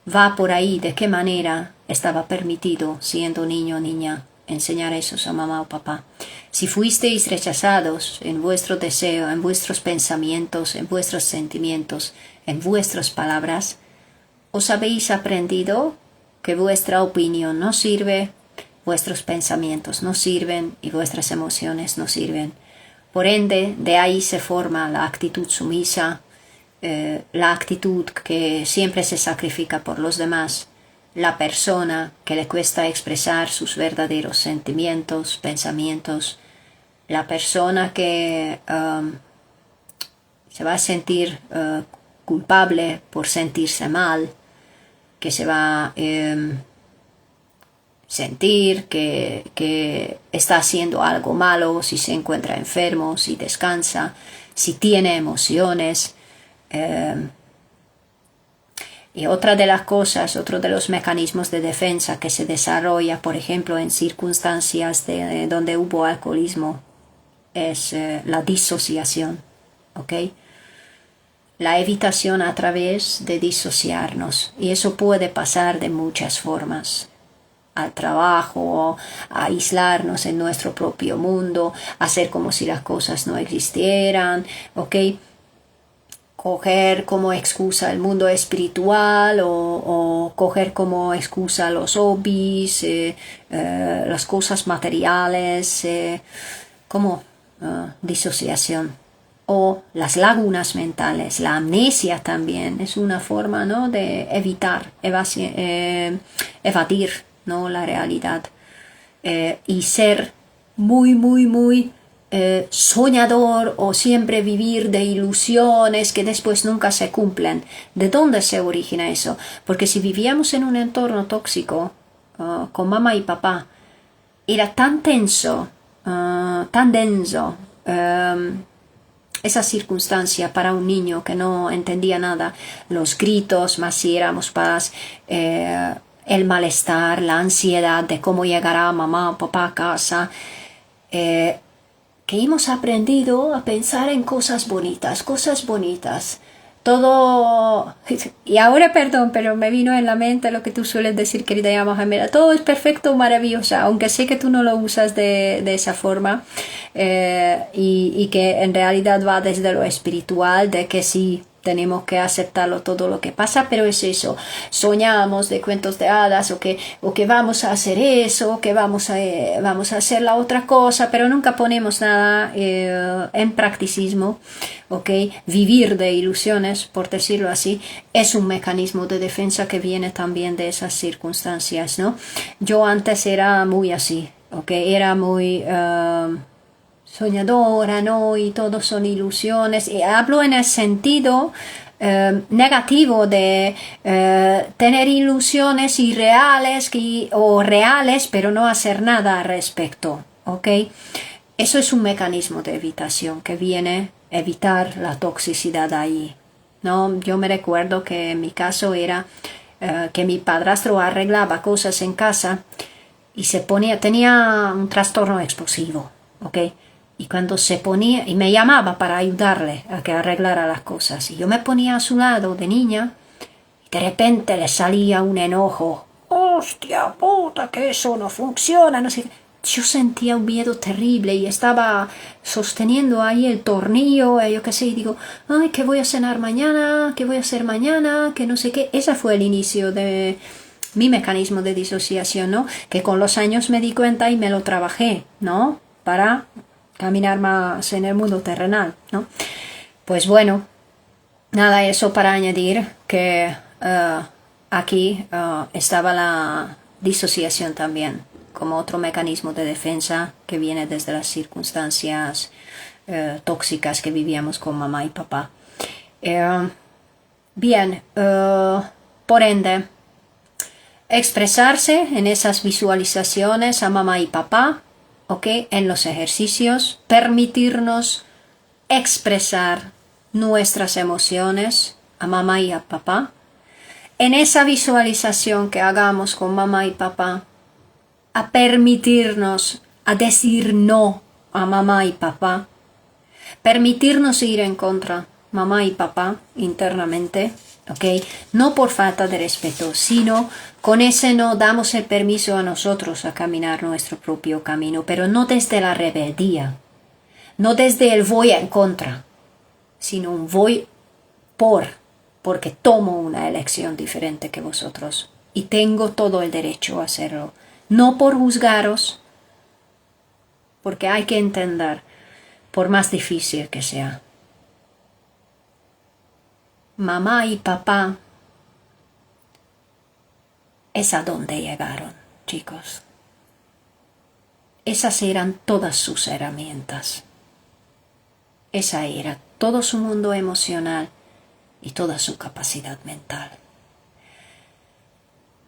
va por ahí, de qué manera estaba permitido, siendo niño o niña, enseñar eso a mamá o papá. Si fuisteis rechazados en vuestro deseo, en vuestros pensamientos, en vuestros sentimientos, en vuestras palabras, os habéis aprendido que vuestra opinión no sirve, vuestros pensamientos no sirven y vuestras emociones no sirven. Por ende, de ahí se forma la actitud sumisa, la actitud que siempre se sacrifica por los demás, la persona que le cuesta expresar sus verdaderos sentimientos, pensamientos, la persona que se va a sentir culpable por sentirse mal, que se va a sentir que está haciendo algo malo si se encuentra enfermo, si descansa, si tiene emociones. Y otra de las cosas, otro de los mecanismos de defensa que se desarrolla, por ejemplo, en circunstancias donde hubo alcoholismo, es la disociación, ¿ok? La evitación a través de disociarnos. Y eso puede pasar de muchas formas. Al trabajo, a aislarnos en nuestro propio mundo, hacer como si las cosas no existieran, ¿ok? Coger como excusa el mundo espiritual o coger como excusa los hobbies, las cosas materiales, como disociación. o las lagunas mentales, la amnesia también es una forma, ¿no?, de evitar, evadir, ¿no?, la realidad, y ser muy soñador o siempre vivir de ilusiones que después nunca se cumplen. ¿De dónde se origina eso? Porque si vivíamos en un entorno tóxico, con mamá y papá, era tan tenso, tan denso, esa circunstancia para un niño que no entendía nada, los gritos, más si éramos padres, el malestar, la ansiedad de cómo llegará mamá o papá a casa, que hemos aprendido a pensar en cosas bonitas. Todo, y ahora perdón, pero me vino en la mente lo que tú sueles decir, querida Yama Gemela, todo es perfecto, maravilloso, aunque sé que tú no lo usas de esa forma, y que en realidad va desde lo espiritual, de que sí, tenemos que aceptarlo todo lo que pasa, pero es eso, soñamos de cuentos de hadas o que vamos a hacer eso, o que vamos a hacer la otra cosa, pero nunca ponemos nada en practicismo, ¿ok? Vivir de ilusiones, por decirlo así, es un mecanismo de defensa que viene también de esas circunstancias, ¿no? Yo antes era muy así, ¿ok? Era muy soñadora, ¿no? Y todo son ilusiones. Y hablo en el sentido negativo de tener ilusiones irreales o reales, pero no hacer nada al respecto, ¿ok? Eso es un mecanismo de evitación que viene a evitar la toxicidad ahí, ¿no? Yo me recuerdo que en mi caso era que mi padrastro arreglaba cosas en casa y tenía un trastorno explosivo, ¿ok? Y cuando se ponía, y me llamaba para ayudarle a que arreglara las cosas, y yo me ponía a su lado de niña, y de repente le salía un enojo. ¡Hostia puta, que eso no funciona! No sé qué. Yo sentía un miedo terrible y estaba sosteniendo ahí el tornillo, yo qué sé, y digo, ay, ¿qué voy a cenar mañana? ¿Qué voy a hacer mañana? Que no sé qué. Ese fue el inicio de mi mecanismo de disociación, ¿no? Que con los años me di cuenta y me lo trabajé, ¿no? Para caminar más en el mundo terrenal, ¿no? Pues bueno, nada, eso para añadir que aquí estaba la disociación también, como otro mecanismo de defensa que viene desde las circunstancias tóxicas que vivíamos con mamá y papá. Bien, por ende, expresarse en esas visualizaciones a mamá y papá, ¿ok? En los ejercicios, permitirnos expresar nuestras emociones a mamá y a papá. En esa visualización que hagamos con mamá y papá, a permitirnos a decir no a mamá y papá, permitirnos ir en contra mamá y papá internamente, ¿ok? No por falta de respeto, sino con ese no damos el permiso a nosotros a caminar nuestro propio camino, pero no desde la rebeldía, no desde el voy en contra, sino un voy porque tomo una elección diferente que vosotros y tengo todo el derecho a hacerlo. No por juzgaros, porque hay que entender, por más difícil que sea, mamá y papá es a donde llegaron, chicos. Esas eran todas sus herramientas. Esa era todo su mundo emocional y toda su capacidad mental.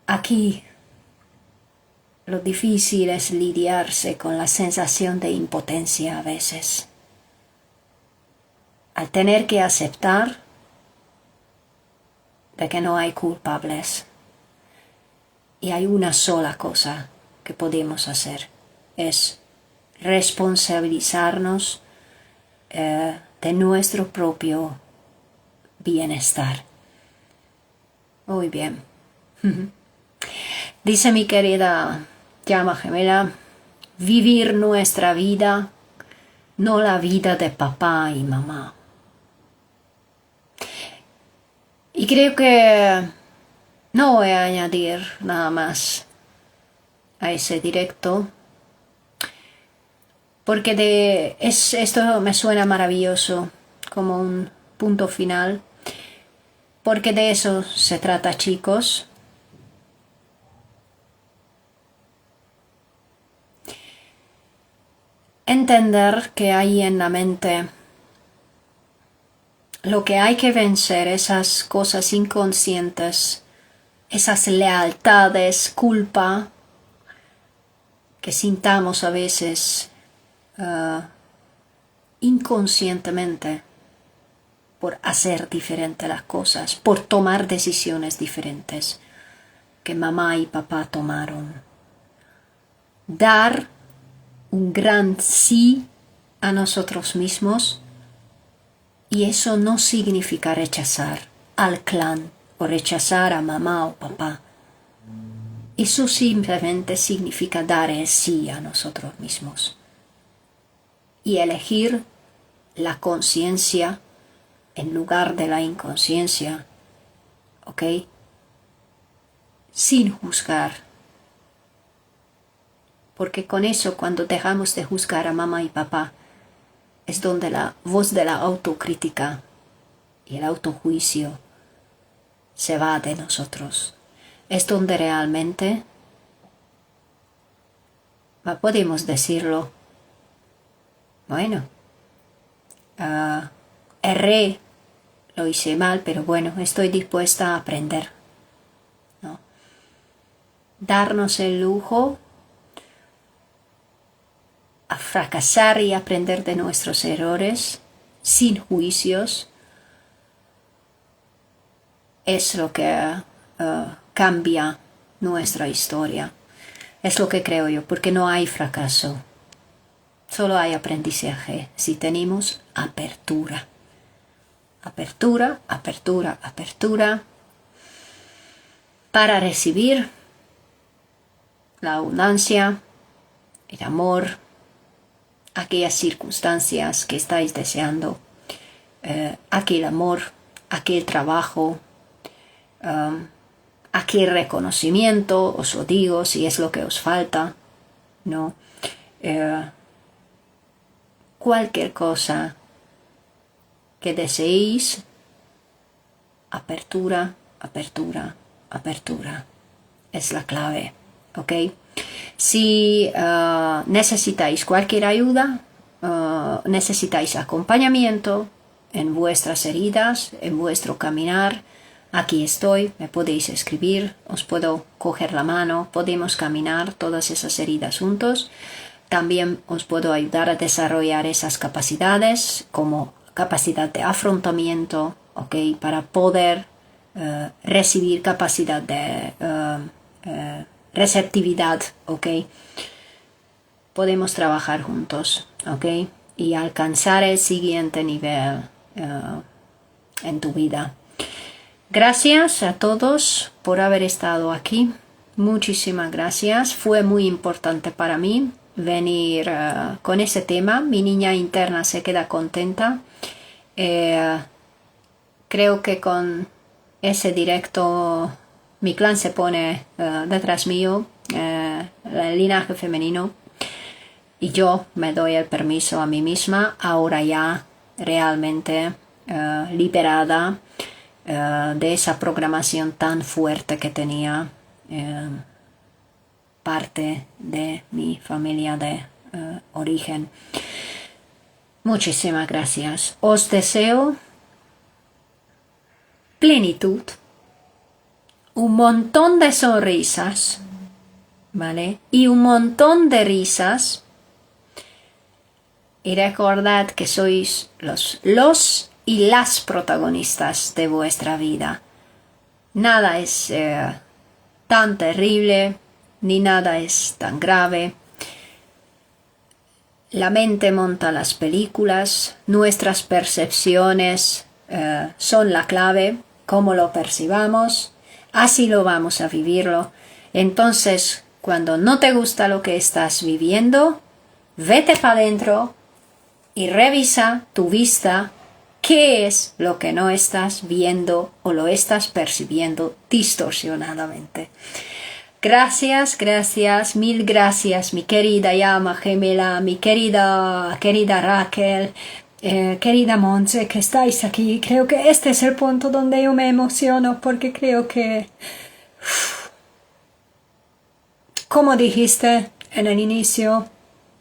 Aquí lo difícil es lidiarse con la sensación de impotencia a veces. Al tener que aceptar de que no hay culpables. Y hay una sola cosa que podemos hacer, es responsabilizarnos de nuestro propio bienestar. Muy bien. Dice mi querida llama gemela, vivir nuestra vida, no la vida de papá y mamá. Y creo que no voy a añadir nada más a ese directo, porque esto me suena maravilloso, como un punto final, porque de eso se trata, chicos. Entender que hay en la mente lo que hay que vencer, esas cosas inconscientes, esas lealtades, culpa que sintamos a veces inconscientemente por hacer diferente las cosas, por tomar decisiones diferentes que mamá y papá tomaron. Dar un gran sí a nosotros mismos, y eso no significa rechazar al clan o rechazar a mamá o papá. Eso simplemente significa dar el sí a nosotros mismos y elegir la conciencia en lugar de la inconsciencia, ¿ok? Sin juzgar. Porque con eso, cuando dejamos de juzgar a mamá y papá, es donde la voz de la autocrítica y el autojuicio se va de nosotros. Es donde realmente podemos decirlo, bueno, erré, lo hice mal, pero bueno, estoy dispuesta a aprender, ¿no? Darnos el lujo a fracasar y aprender de nuestros errores sin juicios es lo que cambia nuestra historia. Es lo que creo yo, porque no hay fracaso, solo hay aprendizaje si tenemos apertura. Apertura, apertura, apertura para recibir la abundancia, el amor, aquellas circunstancias que estáis deseando, aquel amor, aquel trabajo, aquel reconocimiento, os lo digo, si es lo que os falta, ¿no? Cualquier cosa que deseéis, apertura, apertura, apertura, es la clave, ¿ok? Si necesitáis cualquier ayuda, necesitáis acompañamiento en vuestras heridas, en vuestro caminar, aquí estoy, me podéis escribir, os puedo coger la mano, podemos caminar todas esas heridas juntos. También os puedo ayudar a desarrollar esas capacidades como capacidad de afrontamiento, ¿ok? Para poder recibir capacidad de receptividad, ¿ok? Podemos trabajar juntos, ¿ok? Y alcanzar el siguiente nivel en tu vida. Gracias a todos por haber estado aquí. Muchísimas gracias. Fue muy importante para mí venir con ese tema. Mi niña interna se queda contenta. Creo que con ese directo mi clan se pone detrás mío, el linaje femenino, y yo me doy el permiso a mí misma, ahora ya realmente liberada de esa programación tan fuerte que tenía parte de mi familia de origen. Muchísimas gracias. Os deseo plenitud, un montón de sonrisas, ¿vale? Y un montón de risas. Y recordad que sois los y las protagonistas de vuestra vida. Nada es tan terrible, ni nada es tan grave. La mente monta las películas, nuestras percepciones son la clave, cómo lo percibamos, así lo vamos a vivirlo. Entonces, cuando no te gusta lo que estás viviendo, vete para adentro y revisa tu vista, qué es lo que no estás viendo o lo estás percibiendo distorsionadamente. Gracias, gracias, mil gracias, mi querida llama gemela, mi querida Raquel, querida Monse, que estáis aquí. Creo que este es el punto donde yo me emociono porque creo que, como dijiste en el inicio,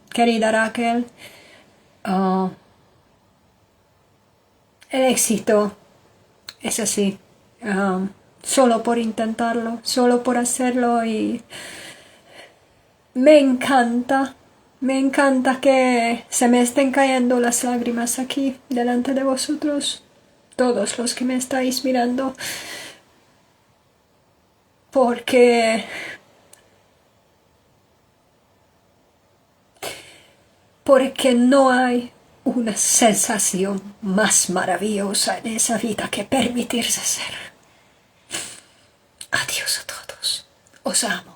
querida Raquel, el éxito es así, solo por intentarlo, solo por hacerlo, y me encanta que se me estén cayendo las lágrimas aquí delante de vosotros, todos los que me estáis mirando, porque no hay una sensación más maravillosa en esa vida que permitirse ser. Adiós a todos. Os amo.